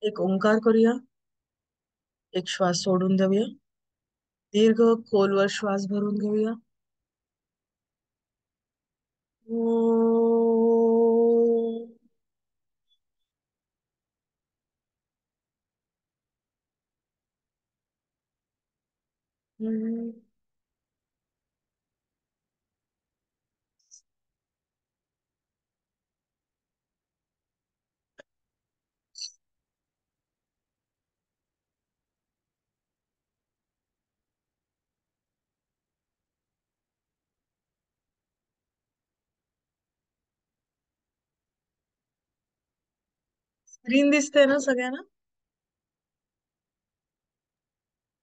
एक ओंकार करूया. एक श्वास सोडून देऊया. दीर्घ खोलवर श्वास भरून घेऊया. हम्म. स्क्रीन दिसते ना सगळ्यांना?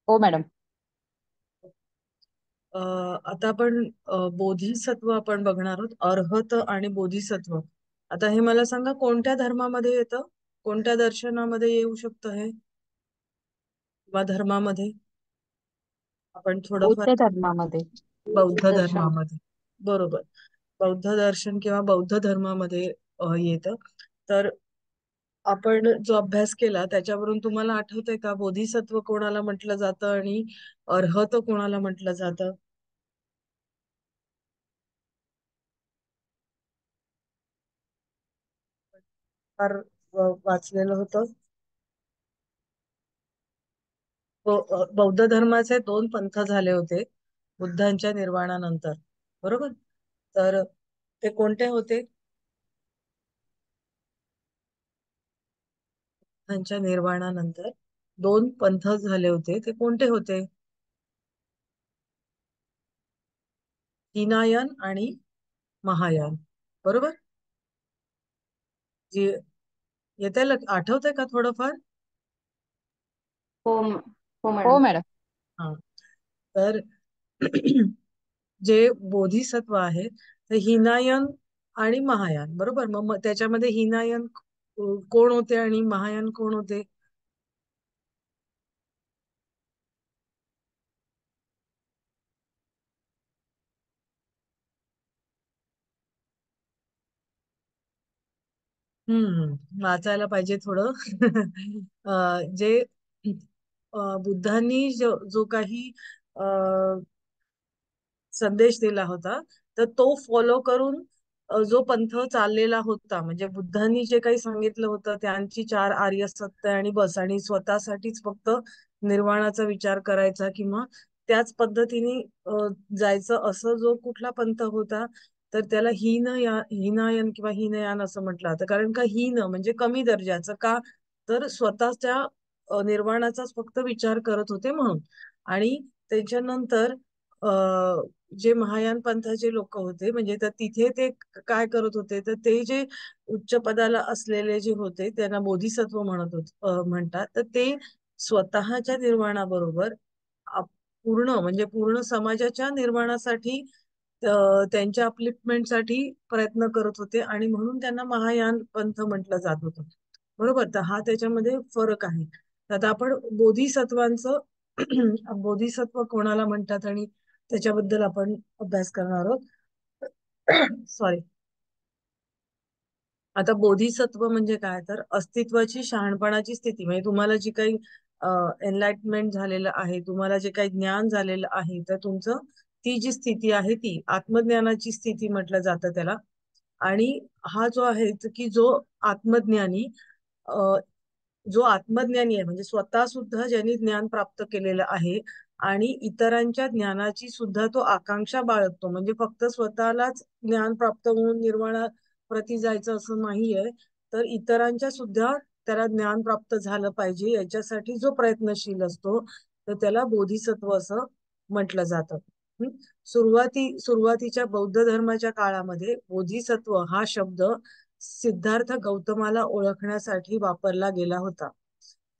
हो मॅडम. आता आपण बोधिसत्व आपण बघणार आहोत. अर्हत आणि बोधिसत्व. आता हे मला सांगा, कोणत्या धर्मामध्ये येतं? कोणत्या दर्शनामध्ये येऊ शकतं हे, किंवा धर्मामध्ये? आपण थोडंफार. बौद्ध धर्मामध्ये. बौद्ध दर्शन. धर्मामध्ये. बरोबर. बौद्ध दर्शन किंवा बौद्ध धर्मामध्ये येतं. तर आपण जो अभ्यास केला त्याच्यावरून तुम्हाला आठवतंय का, बोधिसत्व कोणाला म्हटलं जातं आणि अर्हत कोणाला म्हटलं जातं? फार वाचलेलं होतं. बौद्ध धर्माचे दोन पंथ झाले होते बुद्धांच्या निर्वाणानंतर. बरोबर. तर ते कोणते होते? बुद्धांच्या निर्वाणानंतर दोन पंथ झाले होते, ते कोणते होते? हिनायन आणि महायान. बरोबर. जी येते, आठवतंय का थोडंफार? हो हो हो मॅडम. मॅडम. हा. तर जे बोधिसत्व आहे ते हिनायन आणि महायान. बरोबर. मग मग त्याच्यामध्ये हिनायन कोण होते आणि महायान कोण होते? वाचायला पाहिजे थोडं. जे बुद्धांनी जो काही संदेश दिला होता, तर तो फॉलो करून जो पंथ चाललेला होता, म्हणजे बुद्धांनी जे काही सांगितलं होतं त्यांची चार आर्य सत्य आणि बस, आणि स्वतःसाठीच फक्त निर्वाणाचा विचार करायचा किंवा त्याच पद्धतीने जायचं, असं जो कुठला पंथ होता, तर त्याला हिनायन किंवा हिनयान असं म्हटलं जातं. कारण का हीन म्हणजे कमी दर्जाचं का, तर स्वतःच्या निर्वाणाचाच फक्त विचार करत होते म्हणून. आणि त्याच्यानंतर जे महायान पंथाचे लोक होते, म्हणजे तर तिथे ते काय करत होते, तर ते जे उच्च पदाला असलेले जे होते त्यांना बोधिसत्व म्हणतात. तर ते स्वतःच्या निर्वाणाबरोबर पूर्ण म्हणजे पूर्ण समाजाच्या निर्माणासाठी, त्यांच्या अपलिफ्टमेंटसाठी प्रयत्न करत होते, आणि म्हणून त्यांना महायान पंथ म्हटलं जात होतं. बरोबर. तर हा त्याच्यामध्ये फरक आहे. तर आता आपण बोधिसत्वांचं बोधिसत्व कोणाला म्हणतात आणि त्याच्याबद्दल आपण अभ्यास करणार आहोत. सॉरी. आता बोधिसत्व म्हणजे काय, तर अस्तित्वाची शहाणपणाची स्थिती, म्हणजे तुम्हाला जी काही एनलाइटमेंट झालेलं आहे, तुम्हाला जे काही ज्ञान झालेलं आहे, तर तुमचं ती जी स्थिती आहे ती आत्मज्ञानाची स्थिती म्हटलं जातं त्याला. आणि हा जो आहे की अ, जो आत्मज्ञानी आहे, म्हणजे स्वतः सुद्धा ज्यांनी ज्ञान प्राप्त केलेलं आहे आणि इतरांच्या ज्ञानाची सुद्धा तो आकांक्षा बाळगतो, म्हणजे फक्त स्वतःलाच ज्ञान प्राप्त होऊन निर्वाणा प्रती जायचं असं नाहीये, तर इतरांच्या सुद्धा त्याला ज्ञान प्राप्त झालं पाहिजे याच्यासाठी जो प्रयत्नशील असतो, तर त्याला बोधिसत्व असं म्हटलं जातं. हं? सुरुवातीच्या बौद्ध धर्माच्या काळामध्ये बोधिसत्व हा शब्द सिद्धार्थ गौतमाला ओळखण्यासाठी वापरला गेला होता.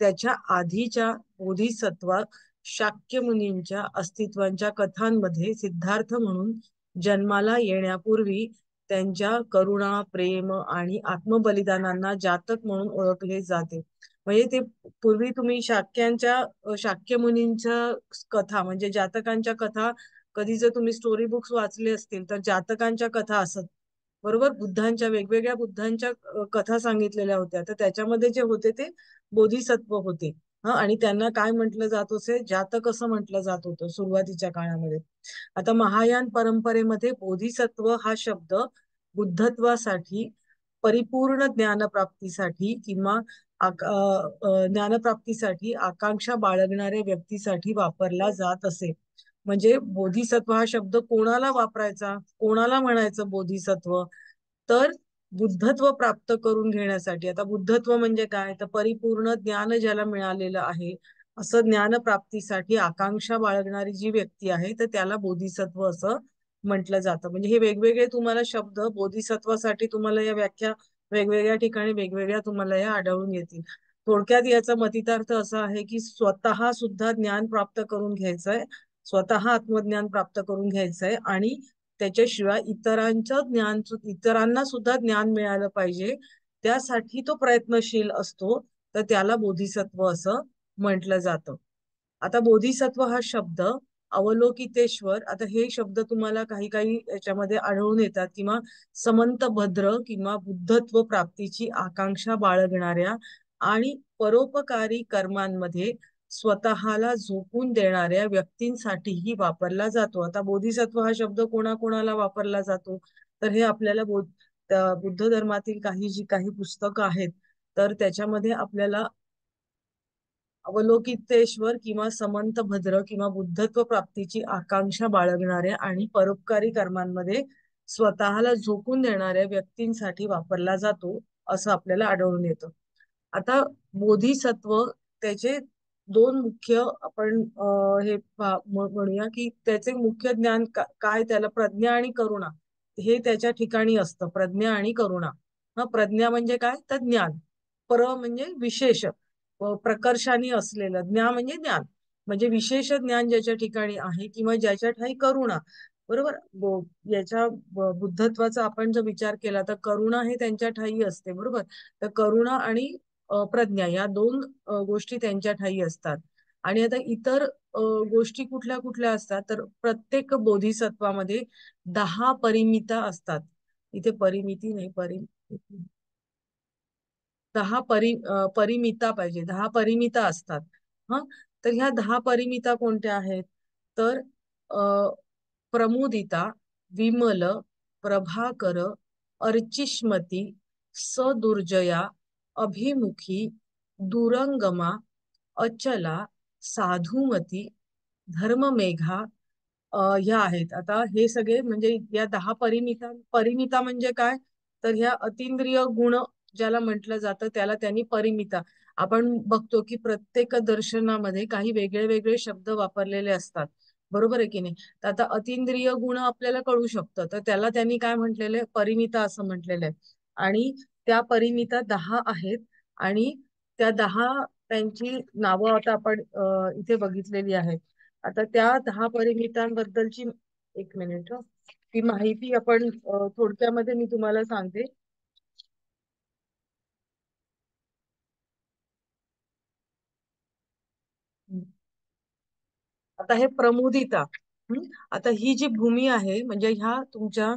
त्याच्या आधीच्या बोधिसत्वात शाक्य मुनींच्या अस्तित्वांच्या कथांमध्ये सिद्धार्थ म्हणून जन्माला येण्यापूर्वी त्यांच्या करुणा, प्रेम आणि आत्मबलिदानांना जातक म्हणून ओळखले जाते. म्हणजे ते पूर्वी तुम्ही शाक्य मुनींच्या कथा म्हणजे जातकांच्या कथा कधी जर तुम्ही स्टोरी बुक्स वाचले असतील तर जातकांच्या कथा असत. बरोबर, वेगवेगळ्या बुद्धांच्या कथा सांगितलेल्या होत्या. तर त्याच्यामध्ये जे होते ते बोधिसत्व होते. आणि त्यांना काय म्हटलं जात असे, जातक असं म्हटलं जात होतं सुरुवातीच्या काळामध्ये. आता महायान परंपरेमध्ये बोधिसत्व हा शब्द बुद्धत्वासाठी, परिपूर्ण ज्ञानप्राप्तीसाठी किंवा ज्ञानप्राप्तीसाठी आकांक्षा बाळगणाऱ्या व्यक्तीसाठी वापरला जात असे. म्हणजे बोधिसत्व हा शब्द कोणाला वापरायचा, कोणाला म्हणायचं बोधिसत्व, तर बुद्धत्व प्राप्त करून घेण्यासाठी. आता बुद्धत्व म्हणजे काय, तर परिपूर्ण ज्ञान ज्याला मिळालेलं आहे, असं ज्ञान प्राप्तीसाठी आकांक्षा बाळगणारी जी व्यक्ती आहे तर त्याला बोधिसत्व असं म्हटलं जातं. म्हणजे हे वेगवेगळे तुम्हाला शब्द बोधिसत्वासाठी तुम्हाला या व्याख्या वेगवेगळ्या ठिकाणी वेगवेगळ्या तुम्हाला या आढळून येतील. थोडक्यात याचा मतितार्थ असा आहे की स्वतः सुद्धा ज्ञान प्राप्त करून घ्यायचंय, स्वतः आत्मज्ञान प्राप्त करून घ्यायचंय आणि त्याच्याशिवाय इतरांना सुद्धा ज्ञान मिळालं पाहिजे, त्यासाठी तो प्रयत्नशील असतो. तर त्याला बोधिसत्व असं म्हटलं जातं. आता बोधिसत्व हा शब्द अवलोकितेश्वर, आता हे शब्द तुम्हाला काही काही याच्यामध्ये आढळून येतात, किंवा समंत भद्र किंवा बुद्धत्व प्राप्तीची आकांक्षा बाळगणाऱ्या आणि परोपकारी कर्मांमध्ये स्वतःला झोकून देणाऱ्या व्यक्तींसाठीही वापरला जातो. आता बोधिसत्व हा शब्द कोणाकोणाला वापरला जातो, तर हे आपल्याला बुद्ध धर्मातील जी काही पुस्तकं आहेत तर त्याच्यामध्ये आपल्याला अवलोकितेश्वर किंवा समंत भद्र किंवा बुद्धत्व प्राप्तीची आकांक्षा बाळगणाऱ्या आणि परोपकारी कर्मांमध्ये स्वतःला झोकून देणाऱ्या व्यक्तींसाठी वापरला जातो असं आपल्याला आढळून येतं. आता बोधिसत्व, त्याचे दोन मुख्य आपण म्हणूया की त्याचे मुख्य ज्ञान काय, त्याला प्रज्ञा आणि करुणा हे त्याच्या ठिकाणी असतं. प्रज्ञा आणि करुणा. प्रज्ञा म्हणजे काय, तर ज्ञान. म्हणजे विशेष, प्रकर्षाने असलेलं. ज्ञान म्हणजे ज्ञान, म्हणजे विशेष ज्ञान ज्याच्या ठिकाणी आहे किंवा ज्याच्या ठाई करुणा. बरोबर, याच्या बुद्धत्वाचा आपण जर विचार केला तर करुणा हे त्यांच्या ठाई असते. बरोबर, तर करुणा आणि प्रज्ञा या दोन गोष्टी त्यांच्या ठाई असतात. आणि आता इतर गोष्टी कुठल्या कुठल्या असतात, तर प्रत्येक बोधिसत्वामध्ये 10 परिमिता असतात. इथे परिमिती नाही, 10 परिमिता पाहिजे, 10 परिमिता असतात. हा, तर ह्या 10 परिमिता कोणत्या आहेत, तर प्रमुदिता, विमल, प्रभाकर, अर्चिष्मती, सदुर्जया, अभिमुखी, दुरंगमा, अचला, साधुमती, धर्ममेघा, ह्या आहेत. आता हे सगळे म्हणजे या 10 परिमिता. परिमिता म्हणजे काय, तर ह्या अतिंद्रिय गुण ज्याला म्हटलं जातं त्याला त्यांनी परिमिता. आपण बघतो की प्रत्येक दर्शनामध्ये काही वेगळे वेगळे शब्द वापरलेले असतात. बरोबर आहे की नाही. तर आता अतिंद्रिय गुण आपल्याला कळू शकतं, तर त्याला त्यांनी काय म्हटलेलं आहे, परिमिता असं म्हटलेलं आहे. आणि त्या परिमिता 10 आहेत. आणि त्या 10 त्यांची नावं आता आपण इथे बघितलेली आहेत. आता त्या 10 परिमितांबद्दलची एक मिनिट, ती माहिती आपण थोडक्यामध्ये मी तुम्हाला सांगते. आता हे प्रमुदिता. आता ही जी भूमी आहे, म्हणजे ह्या तुमच्या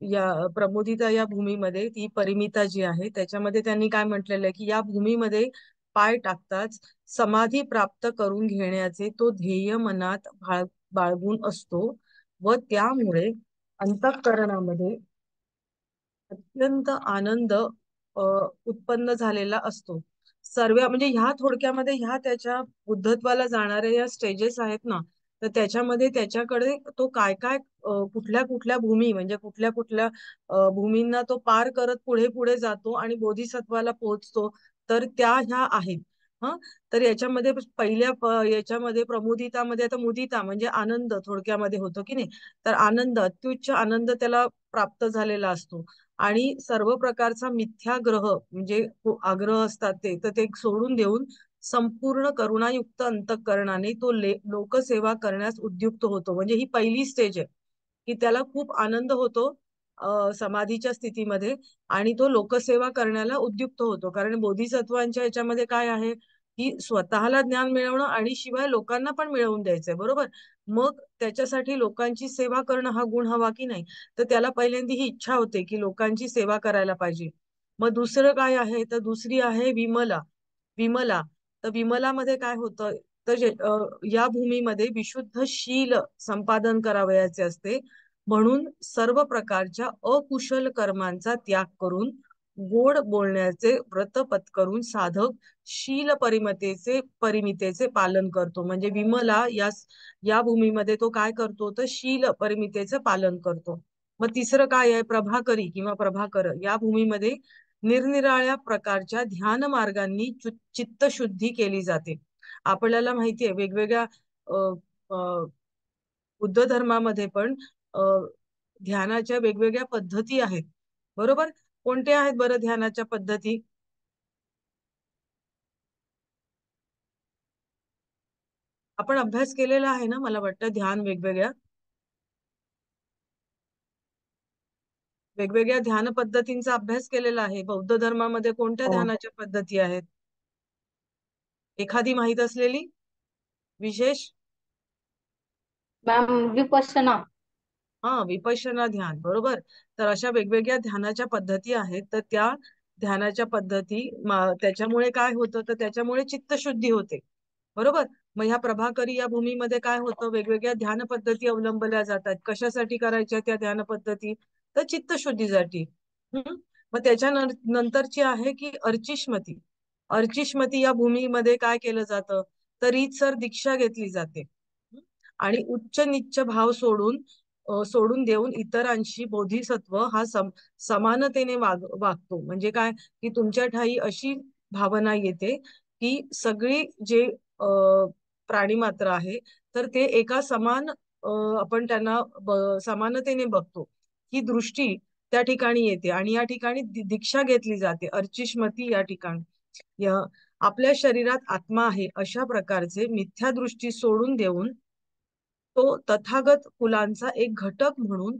या प्रमुदिता या भूमीमध्ये ती परिमिता जी आहे त्याच्यामध्ये त्यांनी काय म्हटलेलं आहे की या भूमीमध्ये पाय टाकताच समाधी प्राप्त करून घेण्याचे तो ध्येय मनात बाळगून असतो. व त्यामुळे अंतःकरणामध्ये अत्यंत आनंद उत्पन्न झालेला असतो. सर्व म्हणजे ह्या थोडक्यामध्ये ह्या त्याच्या बुद्धत्वाला जाणाऱ्या या स्टेजेस आहेत ना, तर त्याच्यामध्ये त्याच्याकडे तो काय काय कुठल्या कुठल्या भूमी म्हणजे कुठल्या कुठल्या भूमींना तो पार करत पुढे पुढे जातो आणि बोधिसत्वाला पोहोचतो, तर त्या ह्या आहेत. हा, तर याच्यामध्ये याच्यामध्ये प्रमुदितामध्ये, आता मुदिता म्हणजे आनंद थोडक्यामध्ये होतो की नाही, तर आनंद, अत्युच्च आनंद त्याला प्राप्त झालेला असतो. आणि सर्व प्रकारचा मिथ्याग्रह म्हणजे आग्रह असतात तर ते सोडून देऊन संपूर्ण करुणायुक्त अंतःकरणाने तो लोकसेवा करण्यास उद्युक्त होतो. म्हणजे ही पहिली स्टेज आहे की त्याला खूप आनंद होतो समाधीच्या स्थितीमध्ये, आणि तो लोकसेवा करण्याला उद्युक्त होतो. कारण बोधिसत्वांच्या याच्यामध्ये काय आहे की स्वतःला ज्ञान मिळवणं आणि शिवाय लोकांना पण मिळवून द्यायचंय, बरोबर. मग त्याच्यासाठी लोकांची सेवा करणं हा गुण हवा की नाही, तर त्याला पहिल्यांदा ही इच्छा होते की लोकांची सेवा करायला पाहिजे. मग दुसरं काय आहे, तर दुसरी आहे विमला. विमला, तर विमलामध्ये काय होतं, तर या भूमीमध्ये विशुद्ध शील संपादन करावयाचे असते. म्हणून सर्व प्रकारच्या अकुशल कर्मांचा त्याग करून गोड बोलण्याचे व्रत पत्करून साधक शील परिमितेचे पालन करतो. म्हणजे विमला या भूमीमध्ये तो काय करतो, तर शील परिमितेचे पालन करतो. मग तिसरं काय आहे, प्रभाकरी किंवा प्रभाकर या भूमीमध्ये निरनिराळ्या प्रकारच्या ध्यान मार्गांनी चित्तशुद्धी केली जाते. आपल्याला माहितीये वेगवेगळ्या अ, अ, बुद्ध धर्मामध्ये पण अ, ध्यानाच्या वेगवेगळ्या पद्धती आहेत, बरोबर. कोणत्या आहेत बरं ध्यानाच्या पद्धती? आपण अभ्यास केलेला आहे ना, मला वाटतं ध्यान वेगवेगळ्या वेगवेगळ्या ध्यान पद्धतींचा अभ्यास केलेला आहे. बौद्ध धर्मामध्ये कोणत्या हो ध्यानाच्या पद्धती आहेत, एखादी माहित असलेली विशेष? मॅम, विपश्यना. हा, विपश्यना ध्यान, बरोबर. तर अशा वेगवेगळ्या ध्यानाच्या पद्धती आहेत. तर त्या ध्यानाच्या पद्धती त्याच्यामुळे काय होतं, तर त्याच्यामुळे चित्तशुद्धी होते, बरोबर. मग ह्या प्रभाकरी या भूमीमध्ये काय होतं, वेगवेगळ्या ध्यान पद्धती अवलंबल्या जातात. कशासाठी करायच्या त्या ध्यान पद्धती, तर चित्तशुद्धीसाठी. मग नंतरची आहे की अर्चिष्मती. अर्चिष्मती या भूमीमध्ये काय केलं जातं, तर रीतसर दीक्षा घेतली जाते. आणि उच्च नीच्च भाव सोडून देऊन इतरांशी बोधिसत्व हा समानतेने वागतो. म्हणजे काय, की तुमच्या ठाई अशी भावना येते की सगळी जे प्राणी मात्र आहे, तर ते एका समान आपण त्यांना समानतेने बघतो. ही दृष्टी त्या ठिकाणी येते आणि या ठिकाणी दीक्षा घेतली जाते, अर्चिष्मती या ठिकाणी. या आपल्या शरीरात आत्मा आहे अशा प्रकारचे मिथ्या दृष्टी सोडून देऊन तो तथागत कुलांचा एक घटक म्हणून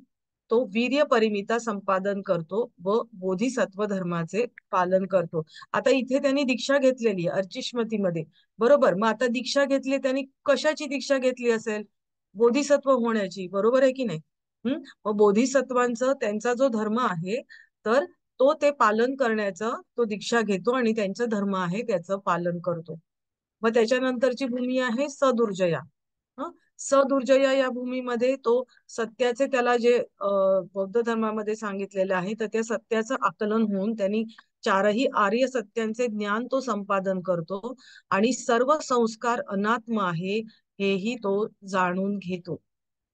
तो वीर्य परिमिता संपादन करतो व बोधिसत्व धर्माचे पालन करतो. आता इथे त्यांनी दीक्षा घेतलेली आहे अर्चिष्मतीमध्ये, बरोबर. मग आता दीक्षा घेतली, त्यांनी कशाची दीक्षा घेतली असेल, बोधिसत्व होण्याची, बरोबर आहे की नाही. मग बोधिसत्वांचं त्यांचा जो धर्म आहे, तर तो ते पालन करण्याचं तो दीक्षा घेतो आणि त्यांचा धर्म आहे त्याचं पालन करतो. मग त्याच्यानंतरची भूमी आहे सदुर्जया. हं? सदुर्जया या भूमीमध्ये तो सत्याचे, त्याला जे बौद्ध धर्मामध्ये सांगितलेलं आहे, तर त्या सत्याचं आकलन होऊन त्यांनी चारही आर्य सत्यांचे ज्ञान तो संपादन करतो आणि सर्व संस्कार अनात्म आहे हेही तो जाणून घेतो.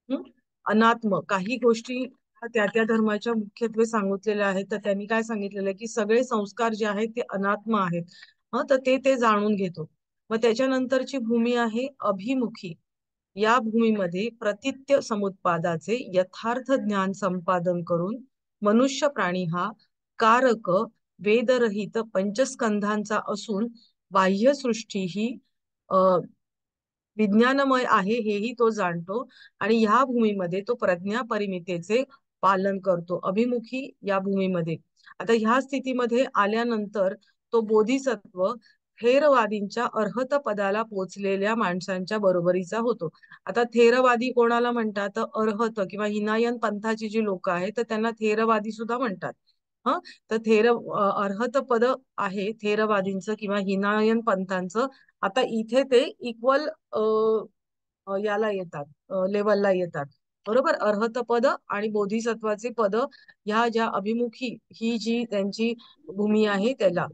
हं? अनात्म काही गोष्टी त्या त्या धर्माच्या मुख्यत्वे सांगितलेल्या आहेत, तर त्यांनी काय सांगितलेलं आहे की सगळे संस्कार जे आहेत ते अनात्म आहेत. तर ते ते जाणून घेतो. मग त्याच्यानंतरची भूमी आहे अभिमुखी. या भूमीमध्ये प्रतित्य समुत्पादाचे यथार्थ ज्ञान संपादन करून मनुष्य प्राणी हा कारक वेदरहित पंचस्कंधांचा असून बाह्यसृष्टी ही विज्ञानमय आहे हेही तो जाणतो आणि ह्या भूमीमध्ये तो प्रज्ञा परिमितेचे पालन करतो, अभिमुखी या भूमीमध्ये. आता ह्या स्थितीमध्ये आल्यानंतर तो बोधिसत्व थेरवादींच्या अर्हत पदाला पोचलेल्या माणसांच्या बरोबरीचा होतो. आता थेरवादी कोणाला म्हणतात, तर अर्हत किंवा हिनायन पंथाची जी लोक आहेत तर त्यांना थेरवादी सुद्धा म्हणतात. हा, तर अर्हत पद आहे थेरवादींचं किंवा हिनायन पंथांचं. आता इथे ते इक्वल याला येतात, लेवलला येतात, बरोबर. अर्हत पद आणि बोधिसत्वाचे पद ह्या ज्या अभिमुखी ही जी त्यांची भूमी आहे त्याला.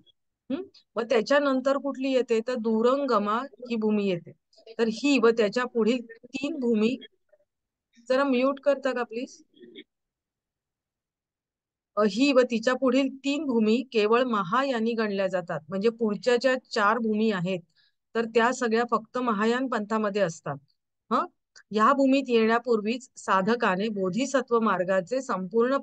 मग त्याच्यानंतर कुठली येते, तर दुरंगमा ही भूमी येते. तर ही व त्याच्या पुढील तीन भूमी, जरा म्यूट करता का प्लीज. ही व तिच्या पुढील तीन भूमी केवळ महायानी गणल्या जातात. म्हणजे पुढच्या ज्या चार भूमी आहेत तर त्या सगळ्या फक्त महायान पंथामध्ये असतात. हं ह्या भूमीत येण्यापूर्वीच साधकाने बोधिसत्व मार्गाचे संपूर्ण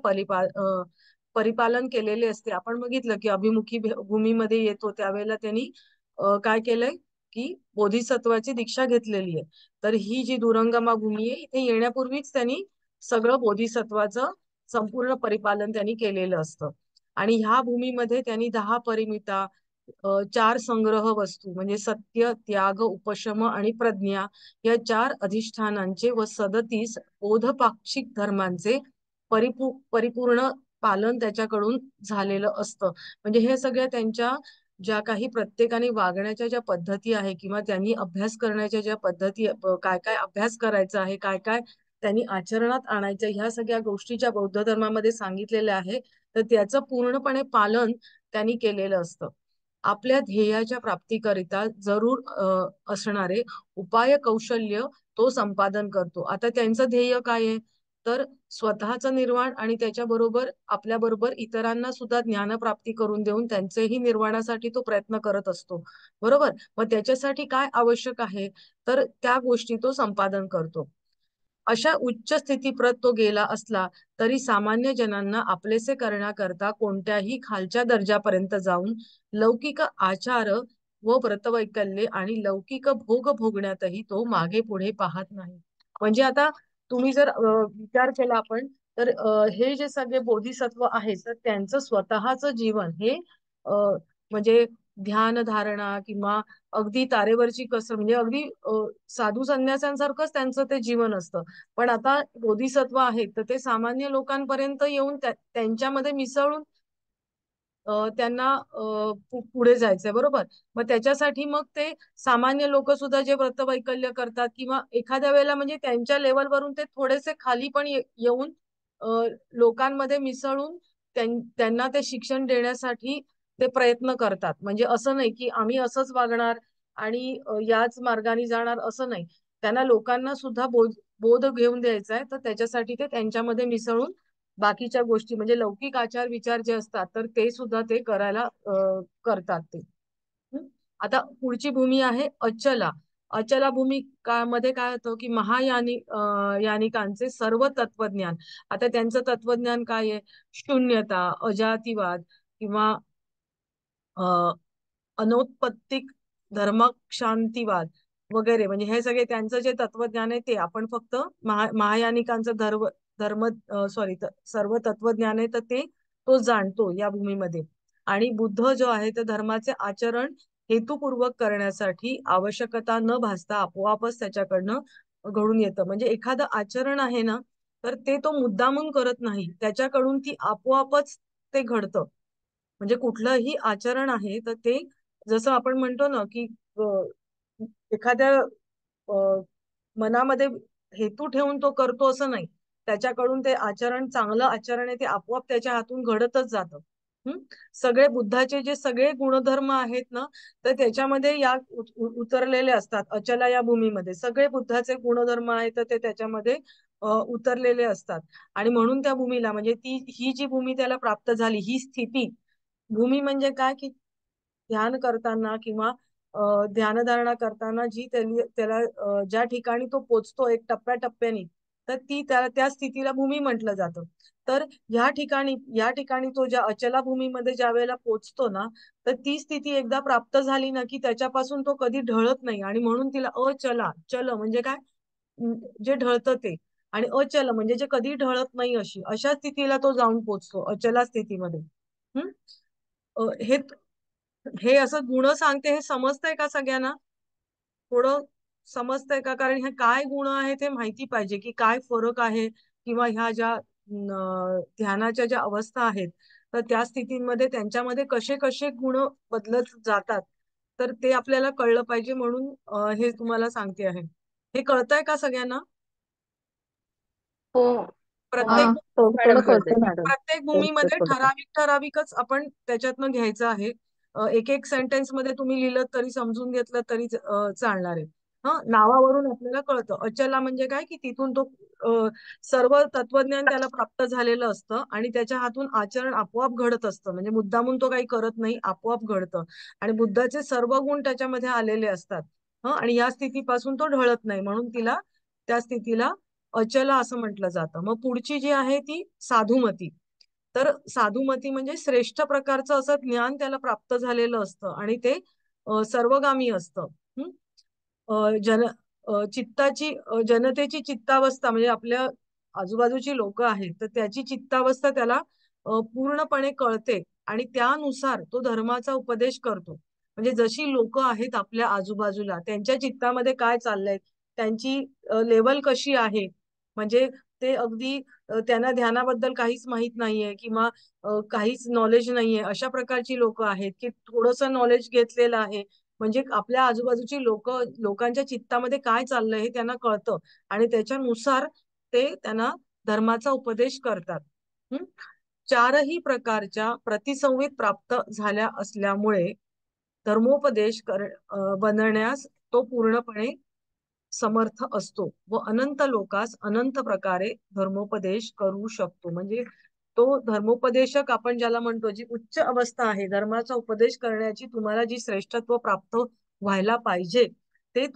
परिपालन केलेले असते. आपण बघितलं की अभिमुखी भूमीमध्ये येतो त्यावेळेला त्यांनी काय केलंय की बोधिसत्वाची दीक्षा घेतलेली आहे. तर ही जी दुरंगमा भूमी आहे इथे येण्यापूर्वीच त्यांनी सगळं बोधिसत्वाचं संपूर्ण परिपालन त्यांनी केलेलं असतं. आणि ह्या भूमीमध्ये त्यांनी 10 परिमिता, 4 संग्रह वस्तू म्हणजे सत्य, त्याग, उपशम आणि प्रज्ञा या 4 अधिष्ठानांचे व 37 बोधपाक्षिक धर्मांचे परिपूर्ण पालन त्याच्याकडून झालेलं असतं. म्हणजे हे सगळ्या त्यांच्या ज्या काही प्रत्येकाने वागण्याच्या ज्या पद्धती आहे किंवा त्यांनी अभ्यास करण्याच्या ज्या पद्धती, काय काय अभ्यास करायचा आहे, काय काय त्यांनी आचरणात आणायचं, ह्या सगळ्या गोष्टी ज्या बौद्ध धर्मामध्ये सांगितलेल्या आहे, तर त्याचं पूर्णपणे पालन त्यांनी केलेलं असतं. आपल्या ध्येयाच्या प्राप्तीकरिता जरूर असणारे उपाय कौशल्य तो संपादन करतो. आता त्यांचं ध्येय काय आहे, तर स्वतःचं निर्वाण आणि त्याच्याबरोबर आपल्या बरोबर इतरांना सुद्धा ज्ञानप्राप्ती करून देऊन त्यांचेही निर्वाणासाठी तो प्रयत्न करत असतो. बरोबर. मग त्याच्यासाठी काय आवश्यक आहे, तर त्या गोष्टी तो संपादन करतो. अशा उच्च स्थितीप्रत तो गेला असला तरी सामान्य जनांना आपलेसे करण्याकरता कोणत्याही खालच्या दर्जापर्यंत जाऊन लौकिक आचार व व्रतवैकल्ये आणि लौकिक भोग भोगण्यातही तो मागे पुढे पाहत नाही. म्हणजे आता तुम्ही जर विचार केला आपण, तर हे जे सगळे बोधिसत्व आहेत तर त्यांचं स्वतःचं जीवन हे म्हणजे ध्यान धारणा किंवा अगदी तारेवरची कसर म्हणजे अगदी साधू संन्यासांसारखंच त्यांचं ते जीवन असतं. पण आता बोधिसत्व आहेत तर ते सामान्य लोकांपर्यंत येऊन त्यांच्यामध्ये मिसळून त्यांना पुढे जायचंय. बरोबर. मग त्याच्यासाठी मग ते सामान्य लोक सुद्धा जे व्रतवैकल्य करतात किंवा एखाद्या वेळेला म्हणजे त्यांच्या लेवलवरून ते थोडेसे खाली पण येऊन अ, लोकांमध्ये मिसळून त्यांना ते शिक्षण देण्यासाठी ते प्रयत्न करतात. म्हणजे असं नाही की आम्ही असंच वागणार आणि याच मार्गाने जाणार, असं नाही. त्यांना लोकांना सुद्धा बोध घेऊन द्यायचा आहे, तर त्याच्यासाठी ते त्यांच्यामध्ये मिसळून बाकीच्या गोष्टी म्हणजे लौकिक आचार विचार जे असतात तर ते सुद्धा ते करायला करतात ते. हं? आता पुढची भूमी आहे अचला. अचला भूमी मध्ये काय होतं की महायानी यानिकांचे सर्व तत्वज्ञान. आता त्यांचं तत्वज्ञान काय आहे, शून्यता, अजातीवाद किंवा अनौत्पत्तिक धर्मशांतीवाद वगैरे, म्हणजे हे सगळे त्यांचं जे तत्वज्ञान आहे ते आपण फक्त महायानिकांचं धर्म सॉरी सर्व तत्वज्ञान आहे तर ते तो जाणतो या भूमीमध्ये. आणि बुद्ध जो आहे तर धर्माचे आचरण हेतुपूर्वक करण्यासाठी आवश्यकता न भासता आपोआपच त्याच्याकडनं घडून येतं. म्हणजे एखादं आचरण आहे ना, तर ते तो मुद्दामून करत नाही, त्याच्याकडून ती आपोआपच ते घडतं. म्हणजे कुठलंही आचरण आहे तर ते जसं आपण म्हणतो ना की एखाद्या मनामध्ये हेतू ठेवून तो करतो असं नाही. त्याच्याकडून ते आचरण, चांगलं आचरण आहे ते आपोआप त्याच्या हातून घडतच जातं. सगळे बुद्धाचे जे सगळे गुणधर्म आहेत ना, तर त्याच्यामध्ये या उतरलेले असतात. अचला या भूमीमध्ये सगळे बुद्धाचे गुणधर्म आहेत तर ते त्याच्यामध्ये उतरलेले असतात. आणि म्हणून त्या भूमीला म्हणजे ही जी भूमी त्याला प्राप्त झाली, ही स्थिती भूमी म्हणजे काय की ध्यान करताना किंवा ध्यानधारणा करताना जी त्याला ज्या ठिकाणी तो पोचतो एक टप्प्याटप्प्याने, तर ती त्या स्थितीला भूमी म्हटलं जातं. तर या ठिकाणी तो ज्या अचला भूमीमध्ये ज्या वेळेला पोचतो ना, तर ती स्थिती एकदा प्राप्त झाली ना की त्याच्यापासून तो कधी ढळत नाही. आणि म्हणून तिला अचला, चल म्हणजे काय, जे ढळतं ते, आणि अचल म्हणजे जे कधी ढळत नाही, अशा स्थितीला तो जाऊन पोचतो अचला स्थितीमध्ये. हम्म हे हे असं गुण सांगते, हे समजतंय का सगळ्यांना? थोडं समजतंय का? कारण हे काय गुण आहेत हे माहिती पाहिजे की काय फरक आहे, किंवा ह्या ज्या ध्यानाच्या ज्या अवस्था आहेत तर त्या स्थितीमध्ये त्यांच्यामध्ये कसे कसे गुण बदलत जातात, तर ते आपल्याला कळलं पाहिजे. म्हणून हे तुम्हाला सांगते आहे. हे कळतंय का सगळ्यांना? हो. हो प्रत्येक मॅम. थोडं मॅडम कळतंय कळते. मॅडम. प्रत्येक कळतंय भूमीमध्ये थोडं. ठराविकच आपण त्याच्यातनं घ्यायचं आहे. एक एक सेंटेन्स मध्ये तुम्ही लिहिलं तरी, समजून घेतलं तरी चालणार आहे. नावावरून आपल्याला कळतं अचला म्हणजे काय की तिथून तो सर्व तत्वज्ञान त्याला प्राप्त झालेलं असतं आणि त्याच्या हातून आचरण आपोआप घडत असतं. म्हणजे मुद्दामून तो काही करत नाही, आपोआप घडतं. आणि बुद्धाचे सर्व गुण त्याच्यामध्ये आलेले असतात. आणि या स्थितीपासून तो ढळत नाही, म्हणून त्या स्थितीला अचला असं म्हटलं जातं. मग पुढची जी आहे ती साधुमती. तर साधुमती म्हणजे श्रेष्ठ प्रकारचं असं ज्ञान त्याला प्राप्त झालेलं असतं आणि ते सर्वगामी असतं. हं? अ, जन चित्ताची जनतेची चित्तावस्था म्हणजे आपल्या आजूबाजूची लोक आहेत तर त्याची चित्तावस्था त्याला पूर्णपणे कळते आणि त्यानुसार तो धर्माचा उपदेश करतो. म्हणजे जशी लोक आहेत आपल्या आजूबाजूला त्यांच्या चित्तामध्ये काय चाललंय, त्यांची लेवल कशी आहे, म्हणजे ते अगदी त्यांना ध्यानाबद्दल काहीच माहित नाहीये किंवा काहीच नॉलेज नाहीये अशा प्रकारची लोक आहेत की थोडंसं नॉलेज घेतलेलं आहे. म्हणजे आपल्या आजूबाजूची लोकांच्या चित्तामध्ये काय चाललंय हे त्यांना कळतं आणि त्याच्यानुसार ते त्यांना धर्माचा उपदेश करतात. हम्म. चारही प्रकारच्या प्रतिसंवित प्राप्त झाल्या असल्यामुळे धर्मोपदेश बनण्यास तो पूर्णपणे समर्थ असतो व अनंत लोकास अनंत प्रकारे धर्मोपदेश करू शकतो. म्हणजे तो धर्मोपदेशक आपण ज्याला म्हणतो, जी उच्च अवस्था आहे धर्माचा उपदेश करण्याची, तुम्हाला जी श्रेष्ठत्व प्राप्त व्हायला पाहिजे ते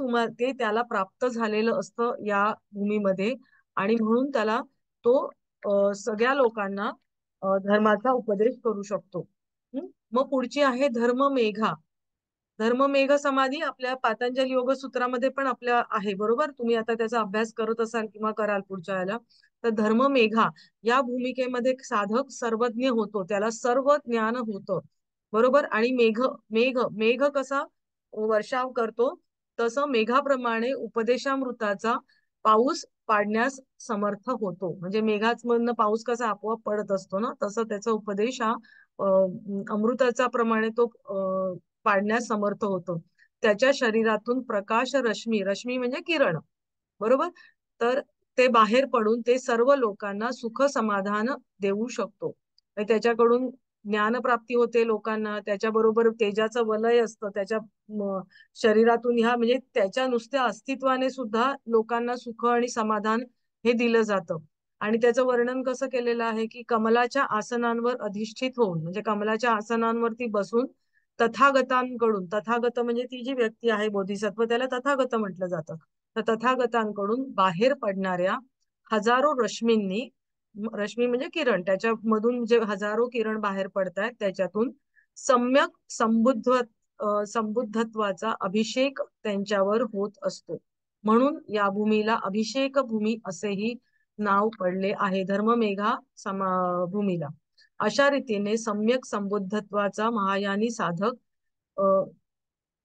त्याला प्राप्त झालेलं असतं या भूमीमध्ये आणि म्हणून त्याला तो सगळ्या लोकांना धर्माचा उपदेश करू शकतो. मग पुढची आहे धर्ममेघा. धर्ममेघ समाधी आपल्या पातंजली योग सूत्रामध्ये पण आपल्या आहे, बरोबर. तुम्ही आता त्याचा अभ्यास करत असाल किंवा कराल पुढच्या वेळेला. तर धर्ममेघा या भूमिकेमध्ये साधक सर्वज्ञ होतो, त्याला सर्व ज्ञान होतं, बरोबर. आणि मेघ मेघ मेघ कसा वर्षाव करतो तसं मेघाप्रमाणे उपदेशामृताचा पाऊस पाडण्यास समर्थ होतो. म्हणजे मेघाच मधनं पाऊस कसा आपोआप पडत असतो ना, तसं त्याचा उपदेश हा अमृताचा प्रमाणे तो पाडण्यास समर्थ होतो. त्याच्या शरीरातून प्रकाश रश्मी, रश्मी म्हणजे किरण, बरोबर. तर ते बाहेर पडून ते सर्व लोकांना सुख समाधान देऊ शकतो. त्याच्याकडून ज्ञानप्राप्ती होते लोकांना, त्याच्याबरोबर तेजाचं वलय असतं त्याच्या शरीरातून. ह्या म्हणजे त्याच्या नुसत्या अस्तित्वाने सुद्धा लोकांना सुख आणि समाधान हे दिलं जातं. आणि त्याचं वर्णन कसं केलेलं आहे की कमलाच्या आसनांवर अधिष्ठित होऊन, म्हणजे कमलाच्या आसनांवरती बसून तथागतांकडून, तथागत म्हणजे ती जी व्यक्ती आहे बोधिसत्व त्याला तथागत म्हटलं जातं, तर तथागतांकडून बाहेर पडणाऱ्या हजारो रश्मींनी, रश्मी म्हणजे किरण, त्याच्यामधून जे हजारो किरण बाहेर पडतायत त्याच्यातून सम्यक संबुद्धत्वाचा अभिषेक त्यांच्यावर होत असतो. म्हणून या भूमीला अभिषेक भूमी असेही नाव पडले आहे, धर्ममेघा भूमीला. अशा रीतीने सम्यक संबुद्धत्वाचा महायानी साधक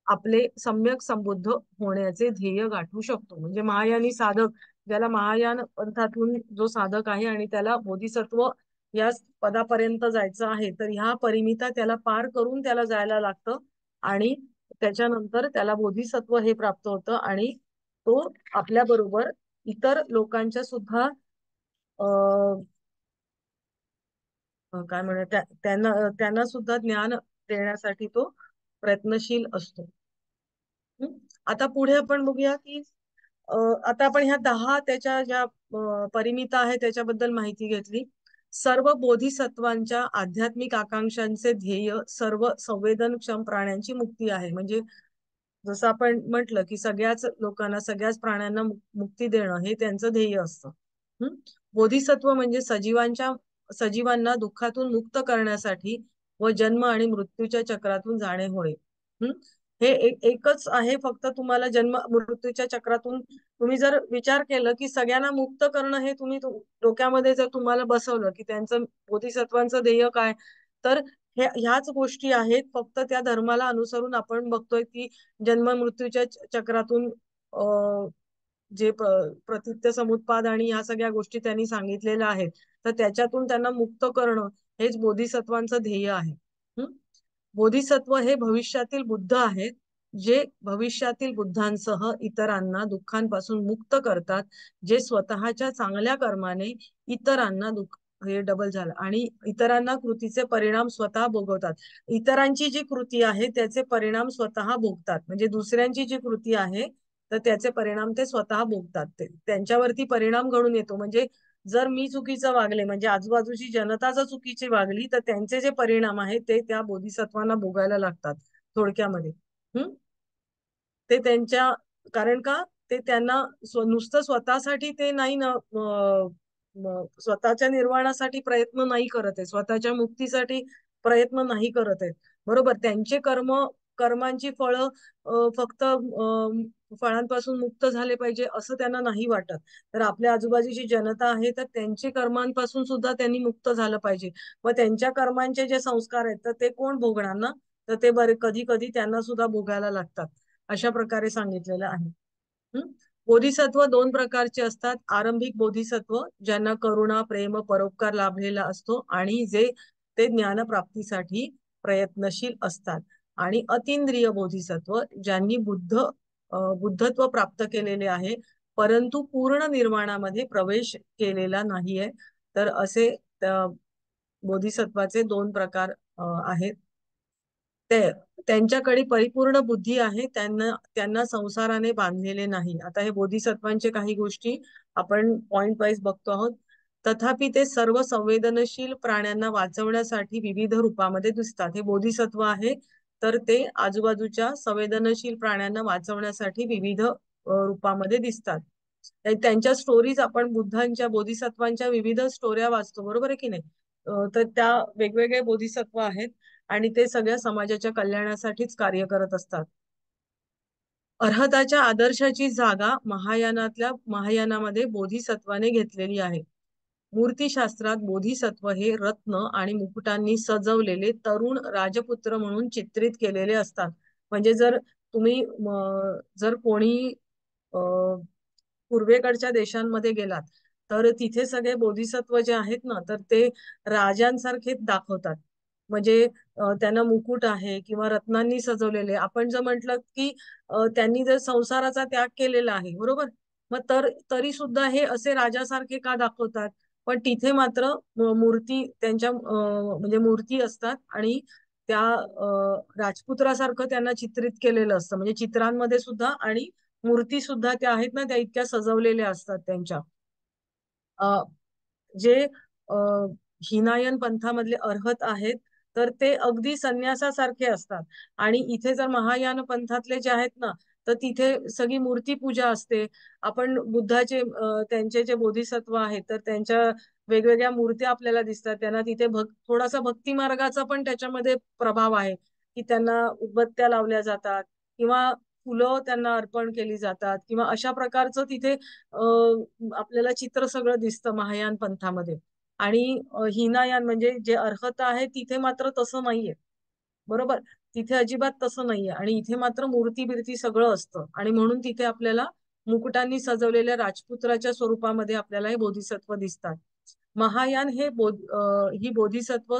आपले सम्यक संबुद्ध होण्याचे ध्येय गाठू शकतो. म्हणजे महायानी साधक, ज्याला महायान पंथातून जो साधक आहे आणि त्याला बोधिसत्व या पदापर्यंत जायचं आहे, तर ह्या परिमिता त्याला पार करून त्याला जायला लागतं आणि त्याच्यानंतर त्याला बोधिसत्व हे प्राप्त होतं आणि तो आपल्या बरोबर इतर लोकांच्या सुद्धा काय म्हणतात त्यांना त्यांना सुद्धा ज्ञान देण्यासाठी तो प्रयत्नशील असतो. आता पुढे आपण बघूया की आता आपण ह्या 10 त्याच्या ज्या परिमिता आहे त्याच्याबद्दल माहिती घेतली. सर्व बोधिसत्वांच्या आध्यात्मिक आकांक्षांचे ध्येय सर्व संवेदनक्षम प्राण्यांची मुक्ती आहे. म्हणजे जसं आपण म्हटलं की सगळ्याच लोकांना, सगळ्याच प्राण्यांना मुक्ती देणं हे त्यांचं ध्येय असतं. बोधिसत्व म्हणजे सजीवांना दुःखातून मुक्त करण्यासाठी व जन्म आणि मृत्यूच्या चक्रातून जाणे होय. हे एकच आहे फक्त, तुम्हाला जन्म मृत्यूच्या चक्रातून तुम्ही जर विचार केलं की सगळ्यांना मुक्त करणं हे तुम्ही डोक्यामध्ये जर तुम्हाला बसवलं की त्यांचं बोधिसत्वांचं ध्येय काय, तर ह्याच गोष्टी आहेत, फक्त त्या धर्माला अनुसरून आपण बघतोय की जन्म मृत्यूच्या चक्रातून जे प्रतित्य समुत्पाद आणि ह्या सगळ्या गोष्टी त्यांनी सांगितलेल्या आहेत, तर त्याच्यातून त्यांना मुक्त करणं हेच बोधिसत्वांचं ध्येय आहे. बोधिसत्व हे भविष्यातील बुद्ध आहेत, जे भविष्यातील बुद्धांसह इतरांना दुःखांपासून मुक्त करतात, जे स्वतःच्या चांगल्या कर्माने इतरांना दुःख, हे डबल झालं, आणि इतरांना कृतीचे परिणाम स्वतः भोगवतात. इतरांची जी कृती आहे त्याचे परिणाम स्वतः भोगतात. म्हणजे दुसऱ्यांची जी कृती आहे तर त्याचे परिणाम ते स्वतः भोगतात, ते त्यांच्यावरती परिणाम घडून येतो. म्हणजे जर मी चुकीचं वागले, म्हणजे आजूबाजूची जनता जर चुकीची वागली, तर त्यांचे जे परिणाम आहेत ते त्या बोधिसत्वांना भोगायला लागतात थोडक्यामध्ये. ते त्यांच्या, कारण का ते त्यांना नुसतं स्वतःसाठी ते नाही ना, स्वतःच्या निर्वाणासाठी प्रयत्न नाही करत आहे, स्वतःच्या मुक्तीसाठी प्रयत्न नाही करत आहेत, बरोबर. त्यांचे कर्मांची फळं फक्त फळांपासून मुक्त झाले पाहिजे असं त्यांना नाही वाटत. तर आपल्या आजूबाजूची जनता आहे तर त्यांची कर्मांपासून सुद्धा त्यांनी मुक्त झालं पाहिजे. व त्यांच्या कर्मांचे जे संस्कार आहेत तर ते कोण भोगणार ना, तर ते बरे कधी कधी त्यांना सुद्धा भोगायला लागतात. अशा प्रकारे सांगितलेलं आहे. हं? बोधिसत्व दोन प्रकारचे असतात. आरंभिक बोधिसत्व ज्यांना करुणा, प्रेम, परोपकार लाभलेला असतो आणि जे ते ज्ञानप्राप्तीसाठी प्रयत्नशील असतात. आणि अतींद्रिय बोधिसत्व ज्यांनी बुद्धत्व प्राप्त केलेले आहे परंतु पूर्ण निर्वाणामध्ये प्रवेश केलेला नाहीये. तर असे बोधिसत्वाचे दोन प्रकार आहेत. ते त्यांच्याकडे परिपूर्ण बुद्धी आहे, त्यांना त्यांना संसाराने बांधलेले नाही. आता हे बोधिसत्वांचे काही गोष्टी आपण पॉइंट वाईज बघतो आहोत. तथापि ते सर्व संवेदनशील प्राण्यांना वाचवण्यासाठी विविध रूपामध्ये दिसतात. हे बोधिसत्व आहे तर ते आजूबाजूच्या संवेदनशील प्राण्यांना वाचवण्यासाठी विविध रूपामध्ये दिसतात. त्यांच्या स्टोरीज आपण बुद्धांच्या बोधिसत्वांच्या विविध स्टोऱ्या वाचतो, बरोबर आहे की नाही? तर त्या वेगवेगळे बोधिसत्व आहेत आणि ते सगळ्या समाजाच्या कल्याणासाठीच कार्य करत असतात. अर्हताच्या आदर्शाची जागा महायानामध्ये बोधिसत्वाने घेतलेली आहे. मूर्तिशास्त्रात बोधिसत्व हे रत्न आणि मुकुटांनी सजवलेले तरुण राजपुत्र म्हणून चित्रित केलेले असतात. म्हणजे जर तुम्ही जर कोणी पूर्वेकडच्या देशांमध्ये गेलात तर तिथे सगळे बोधिसत्व जे आहेत ना तर ते राजांसारखे दाखवतात. म्हणजे त्यांना मुकुट आहे किंवा रत्नांनी सजवलेले. आपण जर म्हटलं की त्यांनी जर संसाराचा त्याग केलेला आहे, बरोबर, मग तरी सुद्धा हे असे राजासारखे का दाखवतात? पण तिथे मात्र मूर्ती त्यांच्या म्हणजे मूर्ती असतात आणि त्या राजपुत्रासारखं त्यांना चित्रित केलेलं असतं. म्हणजे चित्रांमध्ये सुद्धा आणि मूर्ती सुद्धा त्या आहेत ना त्या इतक्या सजवलेल्या असतात त्यांच्या. जे अ, हिनायन पंथामधले अर्हत आहेत तर ते अगदी संन्यासासारखे असतात. आणि इथे जर महायान पंथातले जे आहेत ना तर तिथे सगळी मूर्ती पूजा असते. आपण बुद्धाचे त्यांचे जे बोधिसत्व आहेत तर त्यांच्या वेगवेगळ्या मूर्त्या आपल्याला दिसतात. त्यांना तिथे थोडासा भक्ती मार्गाचा पण त्याच्यामध्ये प्रभाव आहे की त्यांना उदबत्त्या लावल्या जातात किंवा फुलं त्यांना अर्पण केली जातात किंवा अशा प्रकारचं तिथे आपल्याला चित्र सगळं दिसतं महायान पंथामध्ये. आणि हिनायान म्हणजे जे अर्हता आहे तिथे मात्र तसं नाहीये, बरोबर. तिथे अजिबात तसं नाहीये आणि इथे मात्र मूर्ती बिर्ती सगळं असतं आणि म्हणून तिथे आपल्याला मुकुटांनी सजवलेल्या राजपुत्राच्या स्वरूपामध्ये आपल्याला हे बोधिसत्व दिसतात. महायान हे ही बोधिसत्व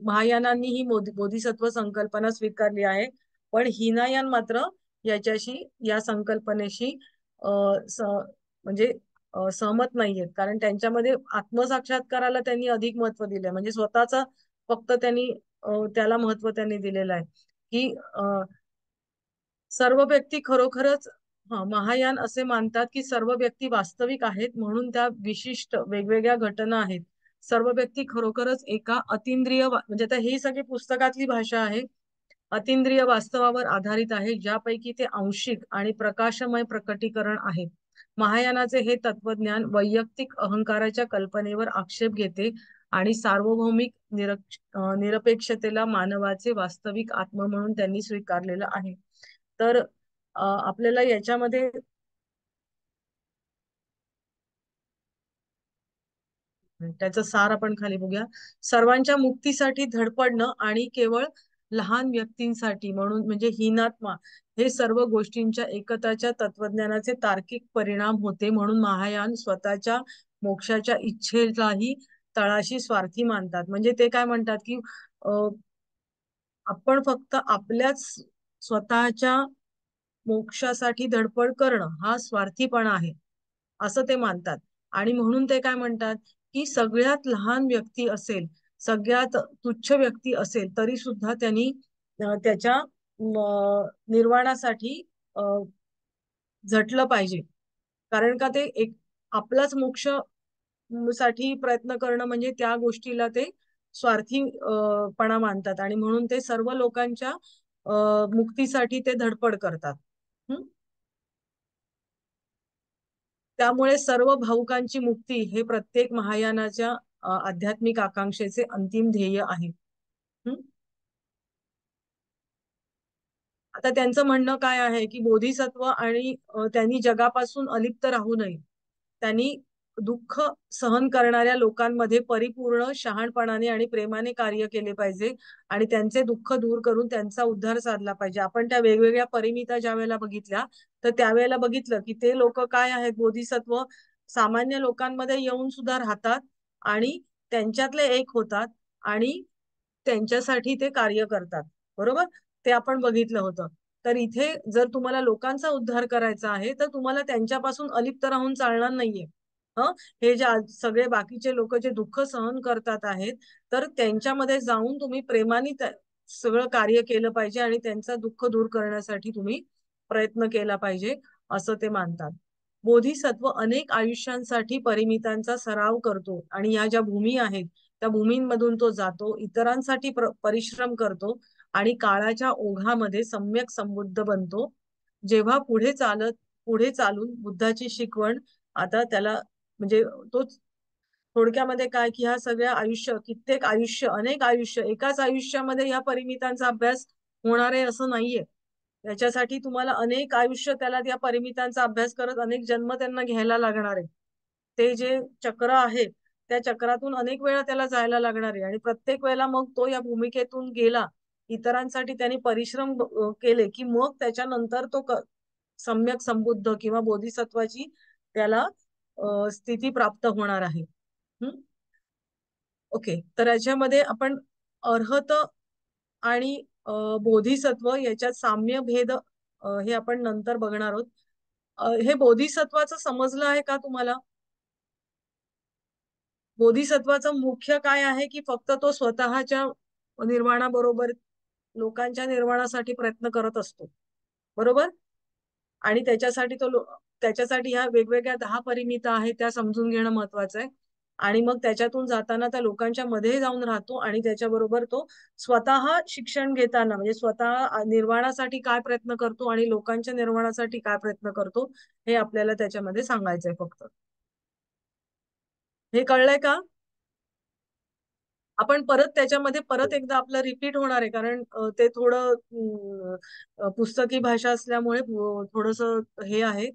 महायानांनी ही बोधिसत्व संकल्पना स्वीकारली आहे. पण हिनायान मात्र याच्याशी या संकल्पनेशी अ, म्हणजे सहमत नाहीयेत. कारण त्यांच्यामध्ये आत्मसाक्षात्काराला त्यांनी अधिक महत्व दिलंय. म्हणजे स्वतःचा फक्त त्यांनी त्याला महत्व त्यांनी दिलेलं आहे की सर्व व्यक्ती खरोखरच महायान असे मानतात की सर्व व्यक्ती वास्तविक आहेत म्हणून त्या विशिष्ट वेगवेगळ्या घटना आहेत. सर्व व्यक्ती खरोखरच एका अतिंद्रिय म्हणजे आता ही सगळी पुस्तकातली भाषा आहे. अतिंद्रिय वास्तवावर आधारित आहे ज्यापैकी ते आंशिक आणि प्रकाशमय प्रकटीकरण आहे. महायानाचे हे तत्वज्ञान वैयक्तिक अहंकाराच्या कल्पनेवर आक्षेप घेते आणि सार्वभौमिक निरपेक्षतेला मानवाचे वास्तविक आत्मा म्हणून त्यांनी स्वीकारलेलं आहे. तर आपल्याला याच्यामध्ये त्याचं सार आपण खाली बघूया. सर्वांच्या मुक्तीसाठी धडपडणं आणि केवळ लहान व्यक्तींसाठी म्हणून म्हणजे हीनात्मा हे सर्व गोष्टींच्या एकताच्या तत्वज्ञानाचे तार्किक परिणाम होते. म्हणून महायान स्वतःच्या मोक्षाच्या इच्छेलाही तळाशी स्वार्थी मानतात. म्हणजे ते काय म्हणतात की आपण फक्त आपल्याच स्वतःच्या मोक्षासाठी धडपड करणं हा स्वार्थीपणा आहे असं ते मानतात. आणि म्हणून ते काय म्हणतात की सगळ्यात लहान व्यक्ती असेल, सगळ्यात तुच्छ व्यक्ती असेल तरी सुद्धा त्यांनी त्याच्या निर्वाणासाठी झटलं पाहिजे. कारण का ते एक आपलाच मोक्ष साठी प्रयत्न करणं म्हणजे त्या गोष्टीला ते स्वार्थी पणा मानतात आणि म्हणून ते सर्व लोकांच्या मुक्तीसाठी ते धडपड करतात. त्यामुळे सर्व भावुकांची मुक्ती हे प्रत्येक महायानाच्या आध्यात्मिक आकांक्षेचे अंतिम ध्येय आहे. आता त्यांचं म्हणणं काय आहे की बोधिसत्व आणि त्यांनी जगापासून अलिप्त राहू नये, त्यांनी दुःख सहन करणाऱ्या लोकांमध्ये परिपूर्ण शहाणपणाने आणि प्रेमाने कार्य केले पाहिजे आणि त्यांचे दुःख दूर करून त्यांचा उद्धार साधला पाहिजे. आपण त्या वेगवेगळ्या परिमिता ज्या वेळेला बघितल्या तर त्यावेळेला बघितलं की ते लोक काय आहेत, बोधिसत्व सामान्य लोकांमध्ये येऊन सुद्धा राहतात आणि त्यांच्यातले एक होतात आणि त्यांच्यासाठी ते कार्य करतात. बरोबर, ते आपण बघितलं होतं. तर इथे जर तुम्हाला लोकांचा उद्धार करायचा आहे तर तुम्हाला त्यांच्यापासून अलिप्त राहून चालणार नाहीये. हं, हे जे सगळे बाकीचे लोक जे दुःख सहन करतात आहेत, तर त्यांच्यामध्ये जाऊन तुम्ही प्रेमाने सगळं कार्य केलं पाहिजे आणि त्यांचं दुःख दूर करण्यासाठी तुम्ही प्रयत्न केला पाहिजे, असं ते मानतात. बोधिसत्व अनेक आयुष्यांसाठी परिमितांचा सराव करतो आणि ह्या ज्या भूमी आहेत त्या भूमींमधून तो जातो, इतरांसाठी परिश्रम करतो आणि काळाच्या ओघामध्ये सम्यक समृद्ध बनतो. जेव्हा पुढे चालून बुद्धाची शिकवण आता त्याला म्हणजे तो थोडक्यामध्ये काय की ह्या सगळ्या आयुष्य, कित्येक आयुष्य, अनेक आयुष्य, एकाच आयुष्यामध्ये ह्या परिमितांचा अभ्यास होणार आहे असं नाहीये. त्याच्यासाठी तुम्हाला अनेक आयुष्य त्याला त्या परिमितांचा अभ्यास करत अनेक जन्म त्यांना घ्यायला लागणार आहे. ते जे चक्र आहे त्या चक्रातून अनेक वेळा त्याला जायला लागणार आहे आणि प्रत्येक वेळेला मग तो या भूमिकेतून गेला, इतरांसाठी त्यांनी परिश्रम केले की मग त्याच्यानंतर तो सम्यक संबुद्ध किंवा बोधिसत्वाची त्याला स्थिती प्राप्त होणार आहे. ओके, तर याच्यामध्ये आपण अर्हत आणि बोधिसत्व याच्यात साम्य भेद हे आपण नंतर बघणार आहोत. हे बोधिसत्वाचं समजलं आहे का तुम्हाला? बोधिसत्वाचं मुख्य काय आहे की फक्त तो स्वतःच्या निर्वाणाबरोबर लोकांच्या निर्वाणासाठी प्रयत्न करत असतो. बरोबर, आणि त्याच्यासाठी ह्या वेगवेगळ्या 10 परिमिता आहेत त्या समजून घेणं महत्वाचं आहे. आणि मग त्याच्यातून जाताना त्या लोकांच्या मध्ये जाऊन राहतो आणि त्याच्याबरोबर तो स्वतः शिक्षण घेताना म्हणजे स्वतः निर्वाणासाठी काय प्रयत्न करतो आणि लोकांच्या निर्वाणासाठी काय प्रयत्न करतो हे आपल्याला त्याच्यामध्ये सांगायचंय फक्त. हे कळलंय का? आपण परत त्याच्यामध्ये परत एकदा आपलं रिपीट होणार आहे कारण ते थोडं पुस्तकी भाषा असल्यामुळे थोडस हे आहे.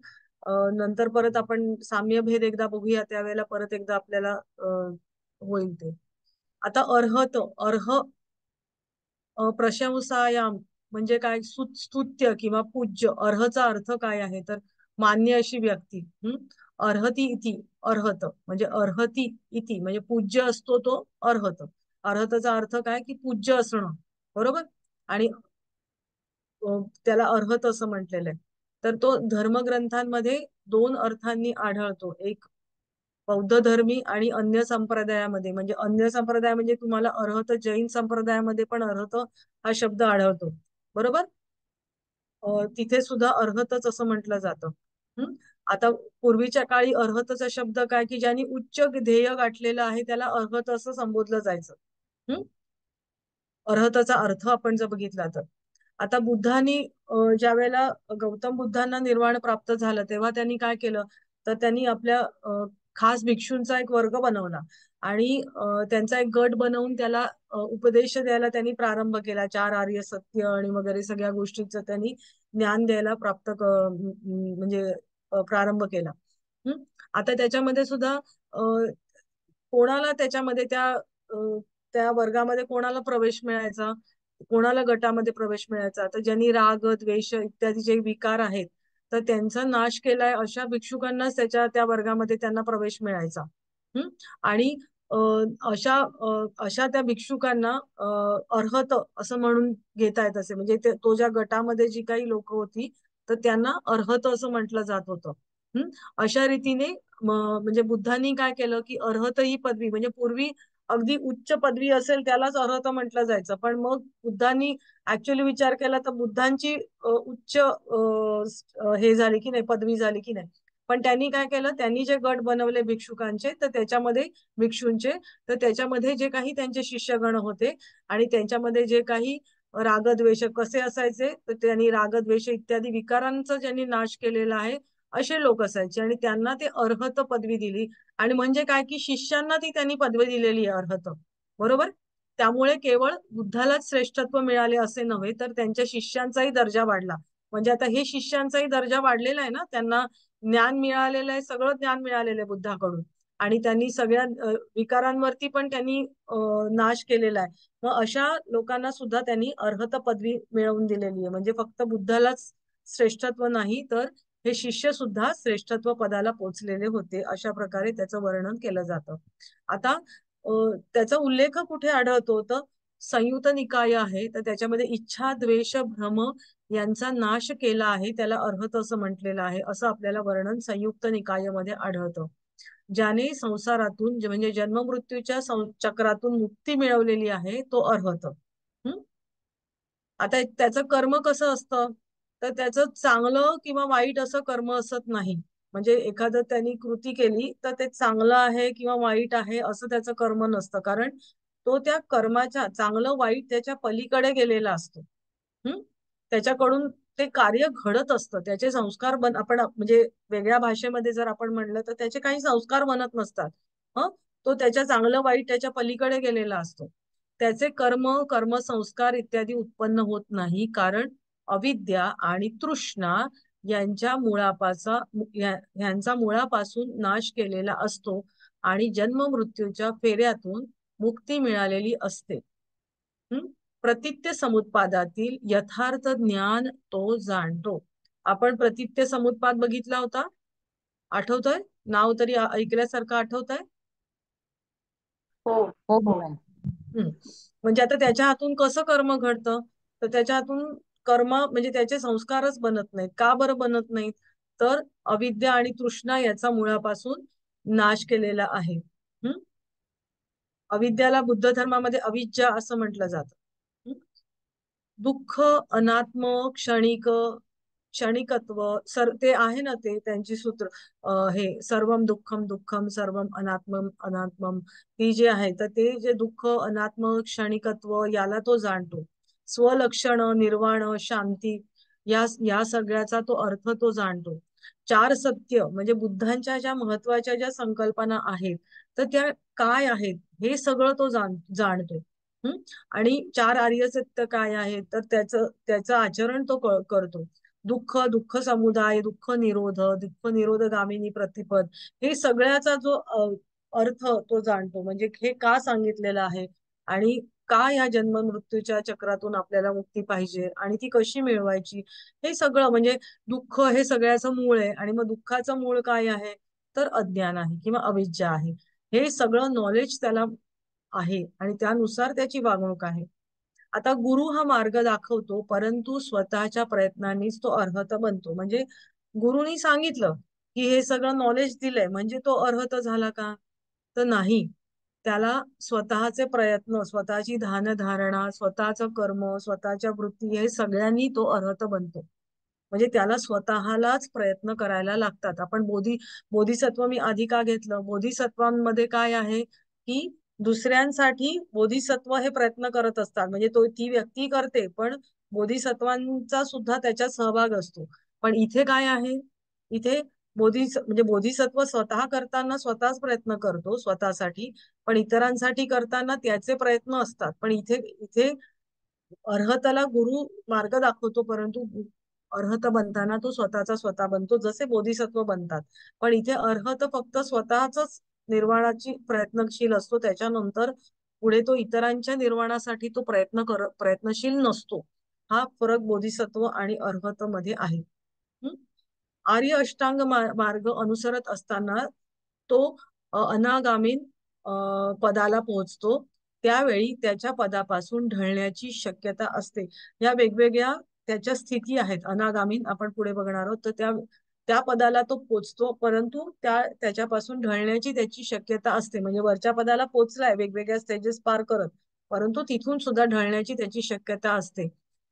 नंतर परत आपण साम्य भेद एकदा बघूया, त्यावेळेला परत एकदा आपल्याला होईल ते. आता प्रशंसायाम म्हणजे काय, स्तुत्य किंवा पूज्य. अर्हचा अर्थ काय आहे तर मान्य अशी व्यक्ती. अर्हती इति, अर्हत म्हणजे अर्हती इति म्हणजे पूज्य असतो तो अर्हत. अर्हतचा अर्थ काय की पूज्य असणं. बरोबर, आणि त्याला अर्हत असं म्हटलेलं आहे. तर तो धर्मग्रंथांमध्ये 2 अर्थांनी आढळतो, एक बौद्ध धर्मी आणि अन्य संप्रदायामध्ये. म्हणजे अन्य संप्रदाय म्हणजे तुम्हाला अर्हत जैन संप्रदायामध्ये पण अर्हत हा शब्द आढळतो. बरोबर, तिथे सुद्धा अर्हतच असं म्हटलं जातं. आता पूर्वीच्या काळी अर्हतचा शब्द काय की ज्यांनी उच्च ध्येय गाठलेलं आहे त्याला अर्हत असं संबोधलं जायचं. अर्हतचा अर्थ आपण जर बघितला तर आता बुद्धांनी ज्या वेळेला गौतम बुद्धांना निर्वाण प्राप्त झालं तेव्हा त्यांनी काय केलं तर त्यांनी आपल्या खास भिक्षूंचा एक वर्ग बनवला आणि त्यांचा एक गट बनवून त्याला उपदेश द्यायला त्यांनी प्रारंभ केला. 4 आर्य सत्य आणि वगैरे सगळ्या गोष्टींचं त्यांनी ज्ञान द्यायला म्हणजे प्रारंभ केला. आता त्याच्यामध्ये सुद्धा कोणाला त्याच्यामध्ये त्या वर्गामध्ये कोणाला प्रवेश मिळायचा, कोणाला गटामध्ये प्रवेश मिळायचा, तर ज्यांनी राग द्वेष इत्यादी जे विकार आहेत तर त्यांचा नाश केलाय अशा भिक्षुकांनाच त्या वर्गामध्ये त्यांना प्रवेश मिळायचा. आणि अशा त्या भिक्षुकांना अर्हत असं म्हणून घेता येत असे. म्हणजे तो ज्या गटामध्ये जी काही लोक होती तर त्यांना अर्हत असं म्हटलं जात होतं. अशा रीतीने म्हणजे बुद्धांनी काय केलं की अर्हत ही पदवी म्हणजे पूर्वी अगदी उच्च पदवी असेल त्यालाच अर्हत म्हटलं जायचं, पण मग बुद्धांनी ऍक्च्युअली विचार केला तर बुद्धांची उच्च हे झाली की नाही, पदवी झाली की नाही. पण त्यांनी काय केलं, त्यांनी जे गट बनवले भिक्षुकांचे तर त्याच्यामध्ये भिक्षूंचे तर त्याच्यामध्ये जे काही त्यांचे शिष्यगण होते आणि त्यांच्यामध्ये जे काही रागद्वेष कसे असायचे तर त्यांनी रागद्वेष इत्यादी विकारांचा ज्यांनी नाश केलेला आहे असे लोक असायचे आणि त्यांना ते अर्हत पदवी दिली. आणि म्हणजे काय की शिष्यांना ती त्यांनी पदवी दिलेली आहे अर्हत. बरोबर, त्यामुळे केवळ बुद्धालाच श्रेष्ठत्व मिळाले असे नव्हे, तर त्यांच्या शिष्यांचाही दर्जा वाढला. म्हणजे आता हे शिष्यांचाही दर्जा वाढलेला आहे ना, त्यांना ज्ञान मिळालेलं आहे, सगळं ज्ञान मिळालेलं आहे बुद्धाकडून. आणि त्यांनी सगळ्या विकारांवरती पण त्यांनी नाश केलेला आहे. मग अशा लोकांना सुद्धा त्यांनी अर्हत पदवी मिळवून दिलेली आहे. म्हणजे फक्त बुद्धालाच श्रेष्ठत्व नाही, तर हे शिष्य सुद्धा श्रेष्ठत्व पदाला पोचलेले होते. अशा प्रकारे त्याचं वर्णन केलं जातं. आता त्याचा उल्लेख कुठे आढळतो, तर संयुत निकाय आहे, तर त्याच्यामध्ये इच्छा, द्वेष, भ्रम यांचा नाश केला आहे, त्याला अर्हत असं म्हटलेलं आहे, असं आपल्याला वर्णन संयुक्त निकायामध्ये आढळतं. ज्याने संसारातून म्हणजे जन्म मृत्यूच्या चक्रातून मुक्ती मिळवलेली आहे, तो अर्हत. आता त्याचं कर्म कसं असतं, तर त्याचं चांगलं किंवा वाईट असं कर्म असत नाही. म्हणजे एखादं त्यांनी कृती केली तर ते चांगलं आहे किंवा वाईट आहे असं त्याचं कर्म नसतं, कारण तो त्या कर्माच्या चांगलं वाईट त्याच्या पलीकडे गेलेला असतो. हम्म त्याच्याकडून ते कार्य घडत असतं, त्याचे संस्कार आपण म्हणजे वेगळ्या भाषेमध्ये जर आपण म्हणलं तर त्याचे काही संस्कार बनत नसतात. हं तो त्याच्या चांगलं वाईट त्याच्या पलीकडे गेलेला असतो. त्याचे कर्मसंस्कार इत्यादी उत्पन्न होत नाही, कारण अविद्या आणि तृष्णा यांच्या यांचा मुळापासून नाश केलेला असतो आणि जन्म मृत्यूच्या फेऱ्यातून मुक्ती मिळालेली असते. प्रतित्य समुत्पादातील यथार्थ ज्ञान तो जाणतो. आपण प्रतित्य समुत्पाद बघितला होता, आठवतोय? नाव तरी ऐकल्यासारखं आठवतंय? हो हो हो हो. मॅम. म्हणजे आता त्याच्या हातून कसं कर्म घडतं, तर त्याच्या हातून कर्म म्हणजे त्याचे संस्कारच बनत नाहीत. का बरं बनत नाहीत? तर अविद्या आणि तृष्णा याचा मुळापासून नाश केलेला आहे. अविद्याला बुद्ध धर्मामध्ये अविद्या असं म्हटलं जातं. दुःख, अनात्म, क्षणिकत्व ते आहे ना, ते त्यांची सूत्र हे सर्वम दुःखम दुःखम सर्वम अनात्मम अनात्मम, ती जे आहे तर ते जे दुःख, अनात्म, क्षणिकत्व याला तो जाणतो. स्वलक्षण, निर्वाण, शांती या सगळ्याचा तो अर्थ तो जाणतो. चार सत्य म्हणजे बुद्धांच्या ज्या महत्वाच्या ज्या संकल्पना आहेत तर त्या काय आहेत हे सगळं तो जाणतो. आणि चार आर्य सत्य काय आहेत, तर त्याचं आचरण तो करतो. दुःख समुदाय, दुःख निरोध गामिनी प्रतिपद, हे सगळ्याचा जो अर्थ तो जाणतो. म्हणजे हे का सांगितलेलं आहे आणि का या जन्म मृत्यूच्या चक्रातून आपल्याला मुक्ती पाहिजे आणि ती कशी मिळवायची, हे सगळं. म्हणजे दुःख हे सगळ्याचं मूळ आहे, आणि मग दुःखाचं मूळ काय आहे, तर अज्ञान आहे किंवा अविद्या आहे. हे सगळं नॉलेज त्याला आहे आणि त्यानुसार त्याची वागणूक आहे. आता गुरु हा मार्ग दाखवतो, परंतु स्वतःच्या प्रयत्नांनीच तो अर्हत बनतो. म्हणजे गुरुनी सांगितलं की हे सगळं नॉलेज दिलंय म्हणजे तो अर्हत झाला का, तर नाही. त्याला स्वतःचे प्रयत्न, स्वतःची ध्यानधारणा, स्वतःचं कर्म, स्वतःच्या वृत्ती हे सगळ्यांनी तो अर्हत बनतो. म्हणजे त्याला स्वतःलाच प्रयत्न करायला लागतात. आपण बोधिसत्व मी आधी का घेतलं, बोधिसत्वांमध्ये काय आहे की दुसऱ्यांसाठी बोधिसत्व हे प्रयत्न करत असतात. म्हणजे ती व्यक्ती करते, पण बोधिसत्वांचा सुद्धा त्याच्यात सहभाग असतो. पण इथे काय आहे, इथे म्हणजे बोधिसत्व स्वतः करताना स्वतःच प्रयत्न करतो स्वतःसाठी, पण इतरांसाठी करताना त्याचे प्रयत्न असतात. पण इथे इथे अर्हतला गुरु मार्ग दाखवतो, परंतु अर्हत बनताना तो स्वतः बनतो, जसे बोधिसत्व बनतात. पण इथे अर्हत फक्त स्वतःच निर्वाणाची प्रयत्नशील असतो, त्याच्यानंतर पुढे तो इतरांच्या निर्वाणासाठी तो प्रयत्नशील नसतो. हा फरक बोधिसत्व आणि अर्हत मध्ये आहे. आर्य अष्टांग मार्ग अनुसरत असताना तो अनागामीन पदाला पोहोचतो. त्यावेळी त्याच्या पदापासून ढळण्याची शक्यता असते. या वेगवेगळ्या त्याच्या स्थिती आहेत. अनागामीन आपण पुढे बघणार आहोत, तर त्या पदाला तो पोचतो, परंतु त्याच्यापासून ढळण्याची त्याची शक्यता असते. म्हणजे वरच्या पदाला पोचलाय वेगवेगळ्या स्टेजेस पार करत, परंतु तिथून सुद्धा ढळण्याची त्याची शक्यता असते.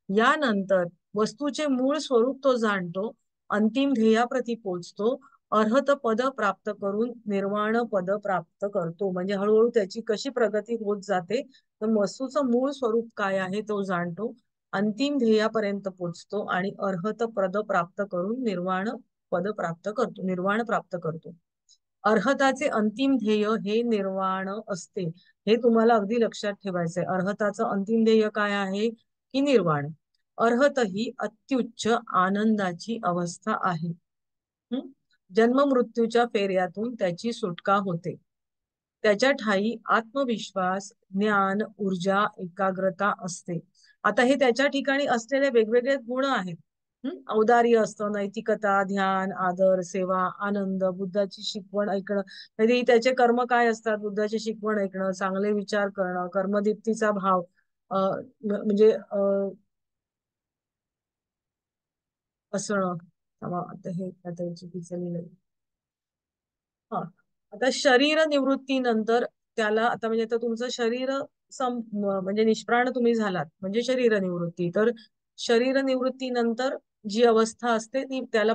यानंतर वस्तूचे मूळ स्वरूप तो जाणतो, अंतिम ध्येयाप्रती पोचतो, अर्हत पद प्राप्त करून निर्वाण पद प्राप्त करतो. म्हणजे हळूहळू त्याची कशी प्रगती होत जाते, तर वस्तूचं मूळ स्वरूप काय आहे तो जाणतो, अंतिम ध्येयापर्यंत पोचतो आणि अर्हत पद प्राप्त करून निर्वाण प्राप्त करतो. अर्हताचे अंतिम ध्येय हे निर्वाण असते. हे तुम्हाला अगदी लक्षात ठेवायचंय. अर्हताचं अंतिम ध्येय काय आहे? की निर्वाण. अर्हत ही अत्युच्च आनंदाची अवस्था आहे. हं? जन्म मृत्यूच्या फेऱ्यातून त्याची सुटका होते. त्याच्या ठायी आत्मविश्वास, ज्ञान, ऊर्जा, एकाग्रता असते. आता हे त्याच्या ठिकाणी असलेले वेगवेगळे गुण आहेत. औदार्य असतं, नैतिकता, ध्यान, आदर, सेवा, आनंद, बुद्धाची शिकवण ऐकणं. म्हणजे त्याचे कर्म काय असतात? बुद्धाची शिकवण ऐकणं, चांगले विचार करणं, कर्मदीप्तीचा भाव, म्हणजे असणं. आता हे आता चुकीचं लिहिलंय. हा. आता शरीर निवृत्तीनंतर त्याला आता म्हणजे आता तुमचं शरीर म्हणजे निष्प्राण तुम्ही झालात म्हणजे शरीर निवृत्ती. तर शरीर निवृत्तीनंतर जी अवस्था असते ती त्याला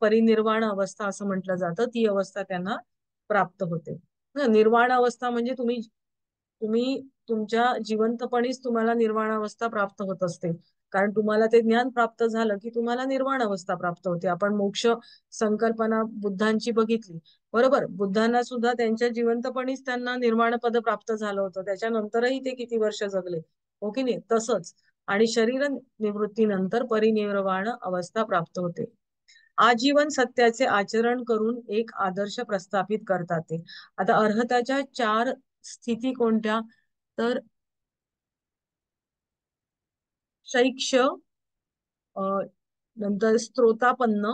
परिनिर्वाण अवस्था असं म्हटलं जातं. ती अवस्था त्यांना प्राप्त होते. निर्वाण अवस्था म्हणजे तुम्ही तुम्ही तुमच्या जिवंतपणीच तुम्हाला निर्वाण अवस्था प्राप्त होत असते. कारण तुम्हाला ते ज्ञान प्राप्त झालं की तुम्हाला निर्वाण अवस्था प्राप्त होते. आपण मोक्ष संकल्पना बुद्धांची बघितली, बरोबर. बुद्धांना सुद्धा त्यांच्या जिवंतपणीच त्यांना निर्वाण पद प्राप्त झालं होतं. त्याच्यानंतरही ते किती वर्ष जगले, हो की नाही? तसंच आणि शरीर निवृत्तीनंतर परिनिर्वाण अवस्था प्राप्त होते. आजीवन सत्याचे आचरण करून एक आदर्श प्रस्थापित करतात ते. आता अर्हताच्या 4 स्थिती कोणत्या? तर शैक्ष, नंतर स्त्रोतापन्न,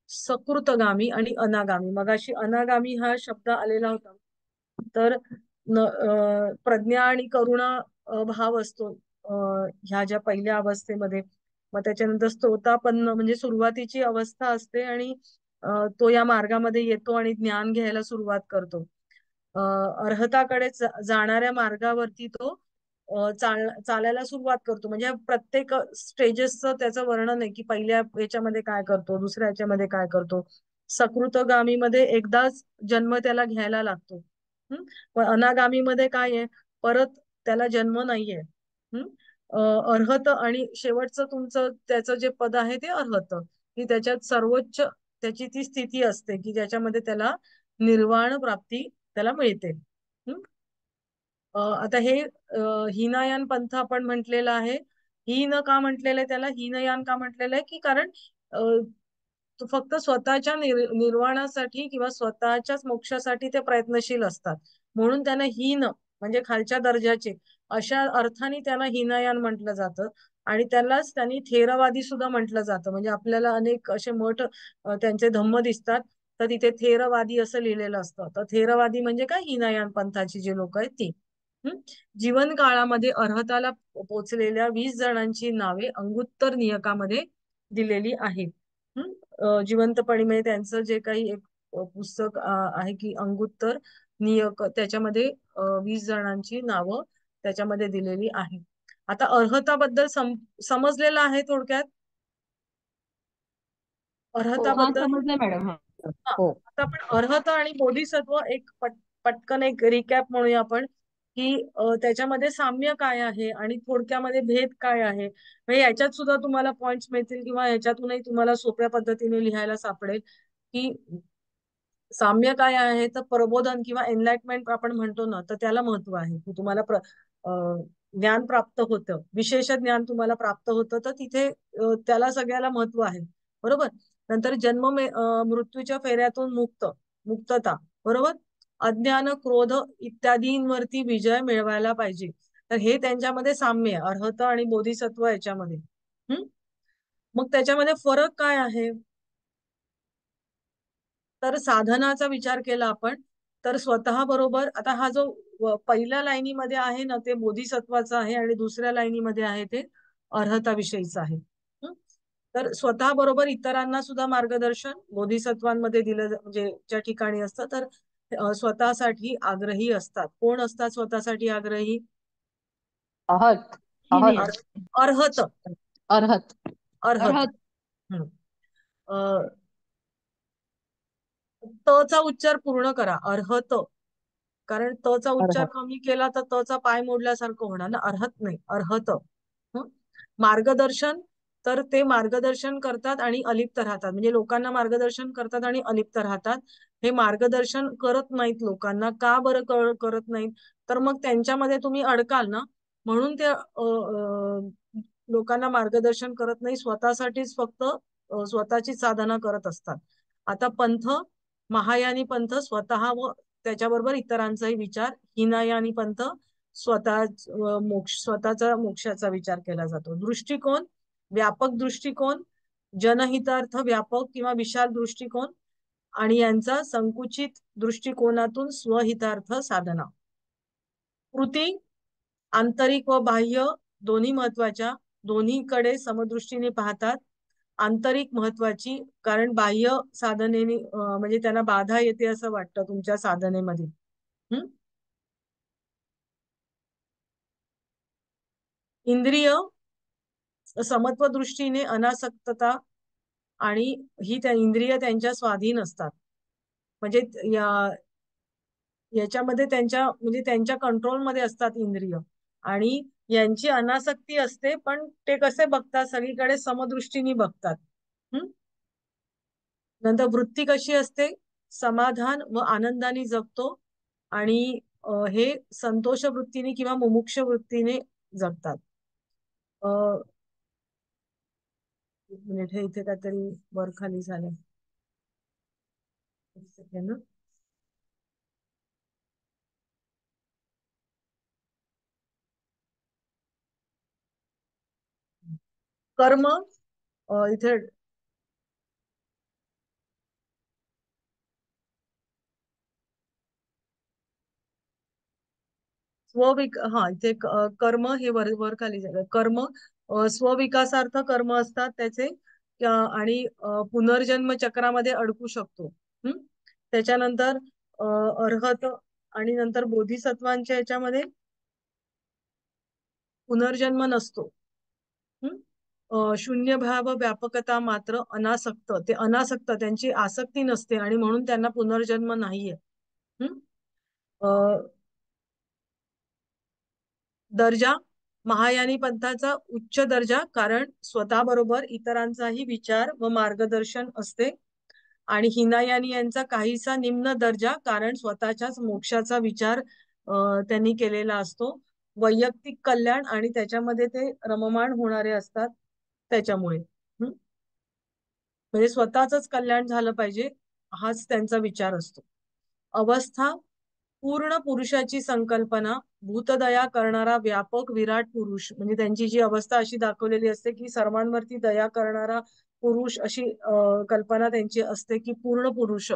सकृतगामी आणि अनागामी. मगाशी अनागामी हा शब्द आलेला होता. तर प्रज्ञा आणि करुणा भाव असतो ह्या ज्या पहिल्या अवस्थेमध्ये. मग त्याच्यानंतर स्तोतापन्न म्हणजे सुरुवातीची अवस्था असते आणि तो या मार्गामध्ये येतो आणि ज्ञान घ्यायला सुरुवात करतो. अर्हताकडे जाणाऱ्या मार्गावरती तो चालायला सुरुवात करतो. म्हणजे प्रत्येक स्टेजेसचं त्याचं वर्णन आहे की पहिल्या ह्याच्यामध्ये काय करतो, दुसऱ्या ह्याच्यामध्ये काय करतो. सकृतगामीमध्ये एकदाच जन्म त्याला घ्यायला लागतो. पण अनागामीमध्ये काय आहे, परत त्याला जन्म नाहीये. अर्हत आणि शेवटचं तुमचं त्याचं जे पद आहे ते अर्हत, की त्याच्यात सर्वोच्च त्याची ती स्थिती असते की ज्याच्यामध्ये त्याला निर्वाण प्राप्ती त्याला मिळते. आता हे हीनयान पंथ आपण म्हटलेलं आहे. हीन का म्हटलेलं आहे त्याला, हीनयान का म्हटलेलं आहे की कारण तो फक्त स्वतःच्या निर्वाणासाठी किंवा स्वतःच्याच मोक्षासाठी ते प्रयत्नशील असतात. म्हणून त्यांना हीन म्हणजे खालच्या दर्जाचे अशा अर्थाने त्यांना हीनयान म्हटलं जातं. आणि त्यालाच त्यांनी थेरवादी सुद्धा म्हटलं जातं. म्हणजे आपल्याला अनेक असे मठ त्यांचे धम्म दिसतात, तर तिथे थेरवादी असं लिहिलेलं असतं. तर थेरवादी म्हणजे काय, हीनयान पंथाची जे लोक आहेत ती. जीवन काळामध्ये अर्हताला पोचलेल्या 20 जणांची नावे अंगुत्तर नियकामध्ये दिलेली आहेत. जिवंतपणी म्हणजे त्यांचं जे काही एक पुस्तक आहे की अंगुत्तर नियक, त्याच्यामध्ये 20 जणांची नावं त्याच्यामध्ये दिलेली आहेत. आता अर्हताबद्दल समजलेलं आहे थोडक्यात हो, हा अर्हताबद्दल. समजलं मॅडम. हा. हा. हो. आता आपण अर्हता आणि बोधिसत्व एक पटकन एक रिकॅप म्हणूया आपण की त्याच्यामध्ये साम्य काय आहे आणि थोडक्यामध्ये भेद काय आहे. म्हणजे याच्यात सुद्धा तुम्हाला पॉइंट्स मिळतील किंवा याच्यातूनही तुम्हाला सोप्या पद्धतीने लिहायला सापडेल की साम्य काय आहे. तर प्रबोधन किंवा एनलाइटमेंट आपण म्हणतो ना, तर त्याला महत्व आहे की तुम्हाला ज्ञान प्राप्त होतं, विशेष ज्ञान तुम्हाला प्राप्त होतं, तर तिथे त्याला सगळ्याला महत्व आहे, बरोबर. नंतर मृत्यूच्या फेऱ्यातून मुक्तता, बरोबर. अज्ञान, क्रोध इत्यादींवरती विजय मिळवायला पाहिजे. तर हे त्यांच्यामध्ये साम्य आहे, अर्हता आणि बोधिसत्व याच्यामध्ये. मग त्याच्यामध्ये फरक काय आहे? तर साधनाचा विचार केला आपण तर स्वतः बरोबर, आता हा जो पहिल्या लाईनीमध्ये आहे ना ते बोधिसत्वाचा आहे आणि दुसऱ्या लाईनीमध्ये आहे ते अर्हताविषयीचं आहे. तर स्वतः बरोबर इतरांना सुद्धा मार्गदर्शन बोधिसत्वांमध्ये दिलं म्हणजे ज्या ठिकाणी असतं, तर स्वतःसाठी आग्रही असतात. कोण असतात स्वतःसाठी आग्रही? अहत. अहत. अर्हत. अर्हत. अर्हत. अर्हत. हम्म. त चा उच्चार पूर्ण करा, अर्हत. कारण त चा उच्चार अर्हत. कमी केला तर त चा पाय मोडल्यासारखं होणार ना. अर्हत नाही, अर्हत. हं? मार्गदर्शन तर ते मार्गदर्शन करतात आणि अलिप्त राहतात, म्हणजे लोकांना मार्गदर्शन करतात आणि अलिप्त राहतात. हे मार्गदर्शन करत नाहीत लोकांना, का बरं करत नाहीत? तर मग त्यांच्यामध्ये तुम्ही अडकाल ना, म्हणून ते लोकांना मार्गदर्शन करत नाही, स्वतःसाठीच फक्त स्वतःची साधना करत असतात. आता पंथ, महायानी पंथ स्वतः व त्याच्याबरोबर इतरांचाही विचार, हिनायानी पंथ स्वतः स्वतःचा मोक्षाचा विचार केला जातो. दृष्टिकोन, व्यापक दृष्टिकोन, जनहितार्थ व्यापक किंवा विशाल दृष्टिकोन आणि यांचा संकुचित दृष्टिकोनातून स्वहितार्थ साधना. कृती, आंतरिक व बाह्य दोन्ही महत्वाच्या, दोन्हीकडे समदृष्टीने पाहतात. आंतरिक महत्वाची, कारण बाह्य साधनेने म्हणजे त्यांना बाधा येते असं वाटतं तुमच्या साधनेमध्ये. इंद्रिय समत्व दृष्टीने अनासक्तता, आणि ही त्या इंद्रिय त्यांच्या स्वाधीन असतात, म्हणजे याच्यामध्ये त्यांच्या म्हणजे त्यांच्या कंट्रोलमध्ये असतात इंद्रिय, आणि यांची अनासक्ती असते, पण ते कसे बघतात, सगळीकडे समदृष्टीने बघतात. नंतर वृत्ती कशी असते, समाधान व आनंदाने जगतो, आणि हे संतोष वृत्तीने किंवा मुमुक्ष वृत्तीने जगतात. एक मिनिट, हे इथे काहीतरी वर खाली झालं. एक सेकंड. कर्म, इथे हा इथे कर्म हे वर खाली झालं. कर्म स्वविकासार्थ कर्म असतात त्याचे, आणि पुनर्जन्म चक्रामध्ये अडकू शकतो. त्याच्यानंतर अर्हत, आणि नंतर बोधिसत्वांच्या याच्यामध्ये पुनर्जन्म नसतो. शून्य भाव व्यापकता मात्र अनासक्त, ते अनासक्त, त्यांची आसक्ती नसते आणि म्हणून त्यांना पुनर्जन्म नाहीये. दर्जा, महायानी पंथाचा उच्च दर्जा, कारण स्वतःबरोबर इतरांचाही विचार व मार्गदर्शन असते, आणि हिनायानी यांचा काहीसा निम्न दर्जा, कारण स्वतःच्याच मोक्षाचा विचार त्यांनी केलेला असतो. वैयक्तिक कल्याण, आणि त्याच्यामध्ये ते रममाण होणारे असतात त्याच्यामुळे. म्हणजे स्वतःच कल्याण झालं पाहिजे, हाच त्यांचा विचार असतो. अवस्था, पूर्ण पुरुषाची संकल्पना, भूतदया करणारा व्यापक विराट पुरुष, म्हणजे त्यांची जी अवस्था अशी दाखवलेली असते की सर्वांवरती दया करणारा पुरुष, अशी कल्पना त्यांची असते की पूर्ण पुरुष,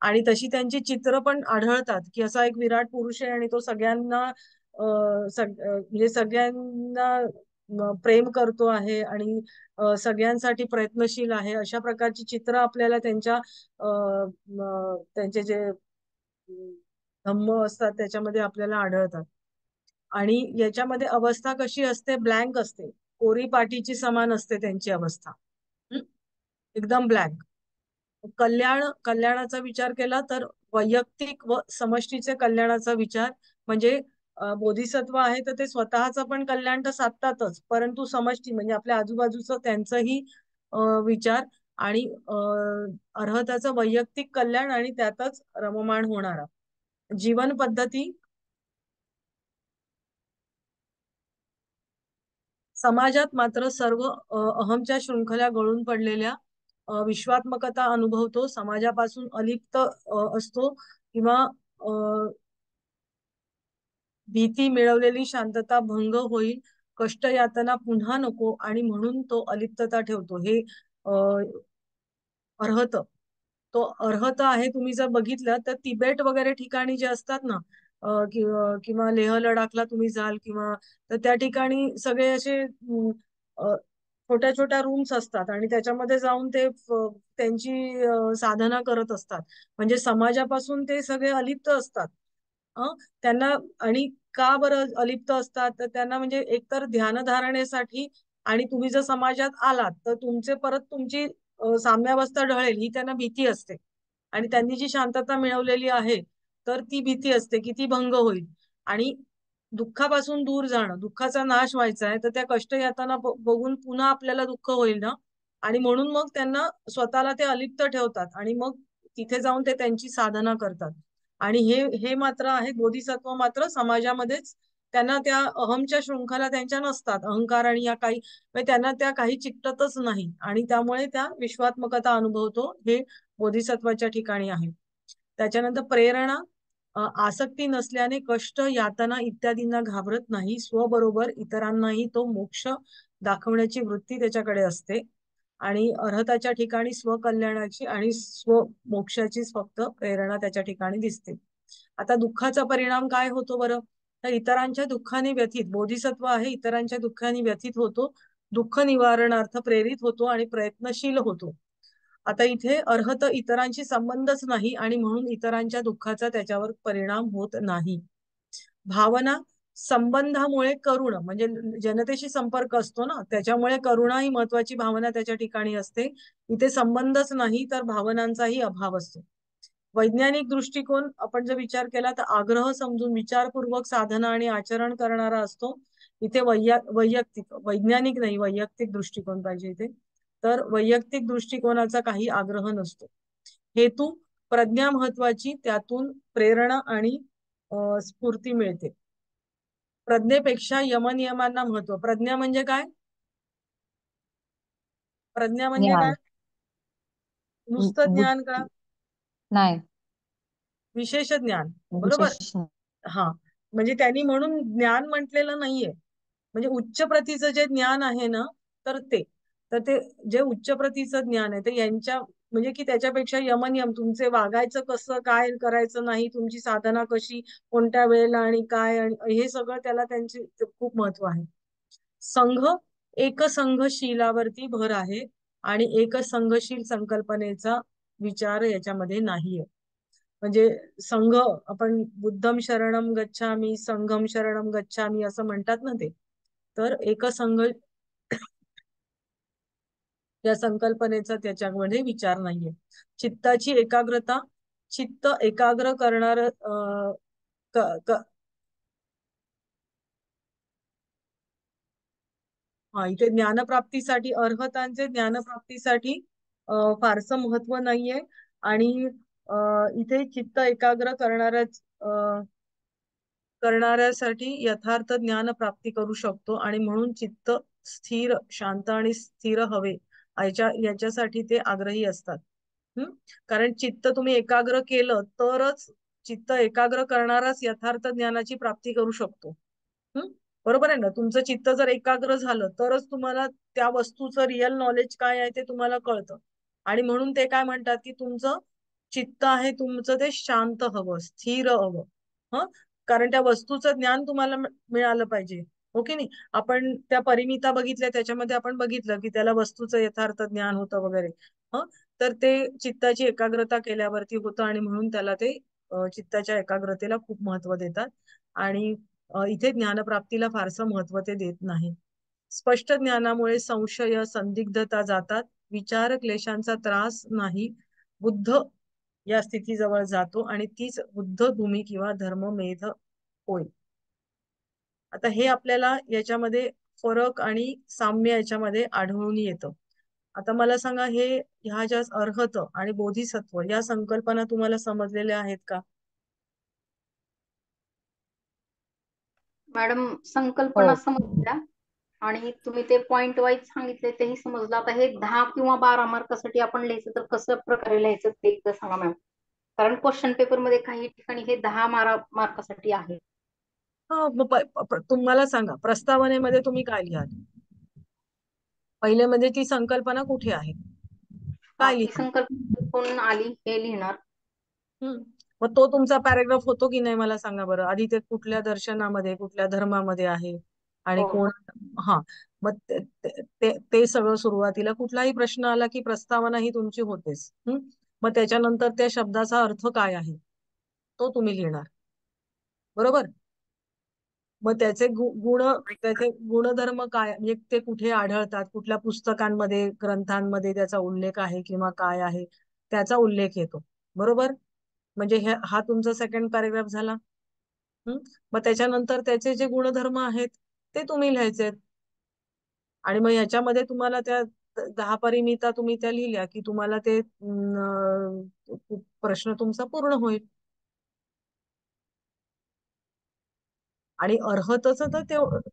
आणि तशी त्यांची चित्र पण आढळतात की असा एक विराट पुरुष आहे आणि तो सगळ्यांना म्हणजे सगळ्यांना प्रेम करतो आहे, आणि सगळ्यांसाठी प्रयत्नशील आहे, अशा प्रकारची चित्र आपल्याला त्यांचे जे धम्म असतात त्याच्यामध्ये आपल्याला आढळतात. आणि याच्यामध्ये अवस्था कशी असते, ब्लँक असते, कोरी पाटीची समान असते त्यांची अवस्था. एकदम ब्लँक. कल्याणाचा विचार केला तर वैयक्तिक व समष्टीचे कल्याणाचा विचार, म्हणजे बोधिसत्व आहे तर ते स्वतःच पण कल्याण तर साधतातच, परंतु समष्टी म्हणजे आपल्या आजूबाजूचं त्यांचंही विचार, आणि अर्हताचं वैयक्तिक कल्याण, आणि त्यातच रममाण होणारा जीवन पद्धती. समाजात मात्र सर्व अहमच्या शृंखला गळून पडलेल्या विश्वात्मकता अनुभवतो, समाजापासून अलिप्त असतो, किंवा भीती मिळवलेली शांतता भंग होईल, कष्ट यातना पुन्हा नको, आणि म्हणून तो अलिप्तता ठेवतो. हे अर्हत, तो अर्हत आहे. तुम्ही जर बघितलं तर तिबेट वगैरे ठिकाणी जे असतात ना, किंवा लेह लडाखला तुम्ही जाल, किंवा तर त्या ठिकाणी सगळे असे छोट्या छोट्या रूम्स असतात, आणि त्याच्यामध्ये जाऊन ते त्यांची साधना करत असतात, म्हणजे समाजापासून ते सगळे अलिप्त असतात. त्यांना, आणि का बरं अलिप्त असतात, तर त्यांना म्हणजे एकतर ध्यानधारणेसाठी, आणि तुम्ही जर समाजात आलात तर तुमचे परत तुमची साम्यावस्था ढळेल ही त्यांना भीती असते, आणि त्यांनी जी शांतता मिळवलेली आहे तर ती भीती असते की ती भंग होईल. आणि दुःखापासून दूर जाणं, दुःखाचा नाश व्हायचा आहे, तर त्या कष्ट यातना बघून पुन्हा आपल्याला दुःख होईल ना. आणि म्हणून मग त्यांना स्वतःला ते अलिप्त ठेवतात आणि मग तिथे जाऊन ते त्यांची साधना करतात. आणि हे हे मात्र आहे, बोधिसत्व मात्र समाजामध्येच त्यांना त्या अहमच्या शृंखला त्यांच्या नसतात, अहंकार आणि या काही म्हणजे त्यांना त्या काही चिकटतच नाही आणि त्यामुळे त्या विश्वात्मकता अनुभवतो, हे बोधिसत्वाच्या ठिकाणी आहे. त्याच्यानंतर प्रेरणा, आसक्ती नसल्याने कष्ट, यातना इत्यादींना घाबरत नाही. स्वबरोबर इतरांनाही तो मोक्ष दाखवण्याची वृत्ती त्याच्याकडे असते. आणि अर्हताच्या ठिकाणी स्वकल्याणाची आणि स्व मोक्षाचीच फक्त प्रेरणा त्याच्या ठिकाणी दिसते. आता दुःखाचा परिणाम काय होतो बरं? तर इतरांच्या दुःखाने व्यथित, बोधिसत्व आहे, इतरांच्या दुःखाने व्यथित होतो, दुःख निवारणार्थ प्रेरित होतो आणि प्रयत्नशील होतो. आता इथे अर्हत इतरांशी संबंधच नाही आणि म्हणून इतरांच्या दुःखाचा त्याच्यावर परिणाम होत नाही. भावना, संबंधामुळे करुण म्हणजे जनतेशी संपर्क असतो ना, त्याच्यामुळे करुणा ही महत्वाची भावना त्याच्या ठिकाणी असते. इथे संबंधच नाही तर भावनांचाही अभाव असतो. वैज्ञानिक दृष्टिकोन आपण जर विचार केला तर आग्रह समजून विचारपूर्वक साधना आणि आचरण करणारा असतो. इथे वैयक्तिक, वैज्ञानिक नाही, वैयक्तिक दृष्टिकोन पाहिजे इथे. तर वैयक्तिक दृष्टिकोनाचा काही आग्रह नसतो. हेतू, प्रज्ञा महत्वाची, त्यातून प्रेरणा आणि स्फूर्ती मिळते. प्रज्ञेपेक्षा यमनियमांना महत्व. प्रज्ञा म्हणजे काय? प्रज्ञा म्हणजे काय? ज्ञान. नुसतं ज्ञान का? बुद्धी. नाही. विशेष ज्ञान. बरोबर. विशेष. हा, म्हणजे त्यांनी म्हणून ज्ञान म्हटलेलं नाहीये. म्हणजे उच्च प्रतीचं जे ज्ञान आहे ना, तर ते जे उच्च प्रतीचं ज्ञान आहे ते यांच्या म्हणजे की त्याच्यापेक्षा यमनियम, तुमचे वागायचं कसं, काय करायचं नाही, तुमची साधना कशी, कोणत्या वेळेला आणि काय, आणि हे सगळं त्याला त्यांचे खूप महत्व आहे. संघ, एकसंघशीलावरती भर आहे आणि एकसंघशील संकल्पनेचा विचार याच्यामध्ये नाहीये. म्हणजे संघ, आपण बुद्धम शरणम गच्छामी, संघम शरणम गच्छामी असं म्हणतात ना ते, तर एकसंघ या संकल्पनेचा त्याच्यामध्ये विचार नाहीये. चित्ताची एकाग्रता, चित्त एकाग्र करणार हा, इथे ज्ञानप्राप्तीसाठी, अर्हतांचे ज्ञानप्राप्तीसाठी फारसं महत्व नाहीये. आणि इथे चित्त एकाग्र करणाऱ्यासाठी यथार्थ ज्ञान प्राप्ती करू शकतो आणि म्हणून चित्त स्थिर, शांत आणि स्थिर हवे याच्यासाठी ते आग्रही असतात. हम्म. कारण चित्त तुम्ही एकाग्र केलं तरच, चित्त एकाग्र करणाराच यथार्थ ज्ञानाची प्राप्ती करू शकतो. हम्म. बरोबर आहे ना. तुमचं चित्त जर एकाग्र झालं तरच तुम्हाला त्या वस्तूचं रिअल नॉलेज काय आहे ते तुम्हाला कळतं. आणि म्हणून ते काय म्हणतात की तुमचं चित्त आहे, तुमचं ते शांत हवं, स्थिर हवं. ह, कारण त्या वस्तूचं ज्ञान तुम्हाला मिळालं पाहिजे. हो की नाही. आपण त्या परिमिता बघितल्या, त्याच्यामध्ये आपण बघितलं की त्याला वस्तूचं यथार्थ ज्ञान होतं वगैरे. ह, तर ते चित्ताची एकाग्रता केल्यावरती होतं आणि म्हणून त्याला ते चित्ताच्या एकाग्रतेला खूप महत्व देतात. आणि इथे ज्ञानप्राप्तीला फारसं महत्व ते देत नाही. स्पष्ट ज्ञानामुळे संशय, संदिग्धता जातात, विचार क्लेशांचा त्रास नाही, बुद्ध या स्थितीजवळ जातो आणि तीच बुद्ध भूमी किंवा धर्ममेध होय. आता हे आपल्याला याच्यामध्ये फरक आणि साम्य याच्यामध्ये आढळून येतं. आता मला सांगा, हे ह्या ज्या अर्हत आणि बोधिसत्व या संकल्पना तुम्हाला समजलेल्या आहेत का? मॅडम, संकल्पना हो. समजल्या आणि तुम्ही ते पॉइंट वाईज सांगितले तेही समजलं. आता हे 10 किंवा 12 मार्कासाठी आपण लिहायचं तर कसं प्रकारे लिहायचं ते एकदा सांगा मॅम. कारण क्वेश्चन पेपर मध्ये काही ठिकाणी हे 10 मार्कासाठी आहे. हा, मग तुम्हाला सांगा, प्रस्तावनेमध्ये तुम्ही काय लिहाल? पहिले म्हणजे ती संकल्पना कुठे आहे, काय ती लिहाल? संकल्पना कोण आली हे लिहिणार. मग तो तुमचा पॅराग्राफ होतो की नाही मला सांगा बरं. आधी ते कुठल्या दर्शनामध्ये, कुठल्या धर्मामध्ये आहे आणि हो. कोण. हा, मग ते सगळं सुरुवातीला कुठलाही प्रश्न आला की प्रस्तावना ही तुमची होतेच. मग त्याच्यानंतर त्या शब्दाचा अर्थ काय आहे तो तुम्ही लिहिणार. बरोबर. मग त्याचे गुणधर्म काय, म्हणजे ते कुठे आढळतात, कुठल्या पुस्तकांमध्ये, ग्रंथांमध्ये त्याचा उल्लेख आहे किंवा काय आहे, त्याचा उल्लेख येतो. बरोबर. म्हणजे हा तुमचा सेकंड पॅरेग्राफ झाला. मग त्याच्यानंतर त्याचे जे गुणधर्म आहेत ते तुम्ही लिहायचे. आणि मग याच्यामध्ये तुम्हाला त्या 10 परिमिता तुम्ही त्या लिहिल्या की तुम्हाला ते प्रश्न तुमचा पूर्ण होईल. आणि अर्हतच तर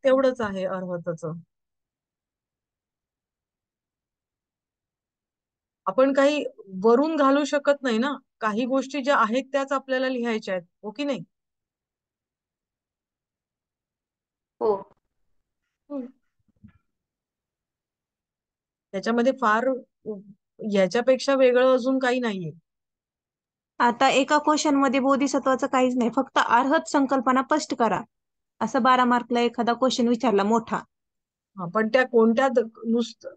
तेवढंच आहे अर्हतच. आपण काही वरून घालू शकत नाही ना, काही गोष्टी ज्या आहेत त्याच आपल्याला लिहायच्या आहेत, हो की नाही? हो. त्याच्यामध्ये फार याच्यापेक्षा वेगळं अजून काही नाहीये. आता एका क्वेश्चन मध्ये बोधिसत्वाचं काहीच नाही, फक्त अर्हत संकल्पना स्पष्ट करा असं 12 मार्कला एखादा क्वेश्चन विचारला मोठा. पण त्या कोणत्या नुसतं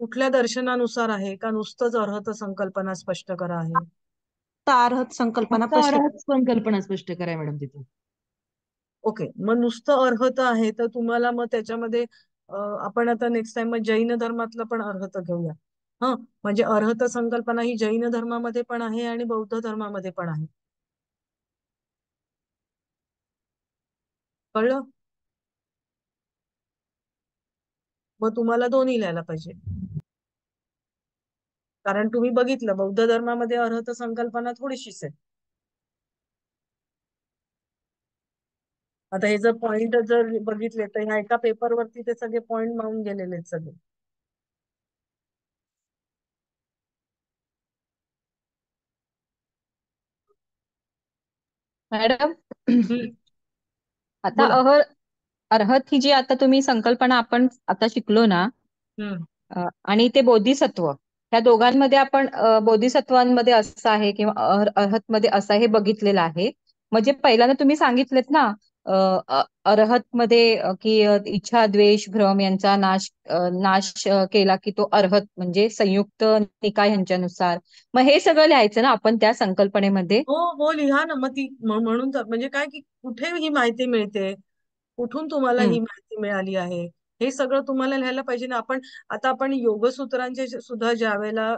कुठल्या दर्शनानुसार आहे का नुसतंच अर्हत संकल्पना स्पष्ट करा आहे? तर अर्हत संकल्पना फक्त स्पष्ट अर्हत संकल्पना स्पष्ट करा मॅडम तिथे. ओके, मग नुसतं अर्हत आहे तर तुम्हाला मग त्याच्यामध्ये आपण आता नेक्स्ट टाइम मग जैन धर्मातलं पण अर्हत घेऊया. म्हणजे अर्हत संकल्पना ही जैन धर्मामध्ये पण आहे आणि बौद्ध धर्मामध्ये पण आहे. कळलं? मग तुम्हाला दोन्ही लिहायला पाहिजे, कारण तुम्ही बघितलं बौद्ध धर्मामध्ये अर्हत संकल्पना थोडीशीच आहे. आता हे जर पॉइंट जर बघितले तर ह्या एका पेपरवरती ते सगळे पॉइंट मावून गेलेले आहेत सगळे. मॅडम आता बोला. अर्हत ही जी आता तुम्ही संकल्पना आपण आता शिकलो ना, हम्म. आणि ते बोधिसत्व, ह्या दोघांमध्ये आपण बोधिसत्वांमध्ये असं आहे किंवा अर्हत मध्ये असं हे बघितलेलं आहे. म्हणजे पहिल्यांदा तुम्ही सांगितलेत ना, अर्हत मध्ये की इच्छा द्वेष भ्रम यांचा नाश केला की तो अर्हत म्हणजे संयुक्त निकाय ह्यांच्यानुसार. मग हे सगळं लिहायचं ना आपण त्या संकल्पनेमध्ये. हो हो, लिहा ना. मग ती म्हणून तर म्हणजे काय की कुठे ही माहिती मिळते, कुठून तुम्हाला ही माहिती मिळाली आहे, हे सगळं तुम्हाला लिहायला पाहिजे ना. आता आपण योगसूत्रांचे सुद्धा ज्या वेळेला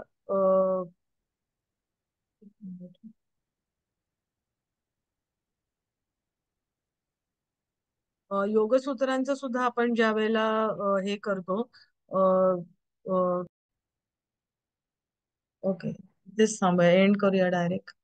योगसूत्रांचं सुद्धा आपण ज्या वेळेला हे करतो, ओके, तेच थांबूया, एंड करूया डायरेक्ट.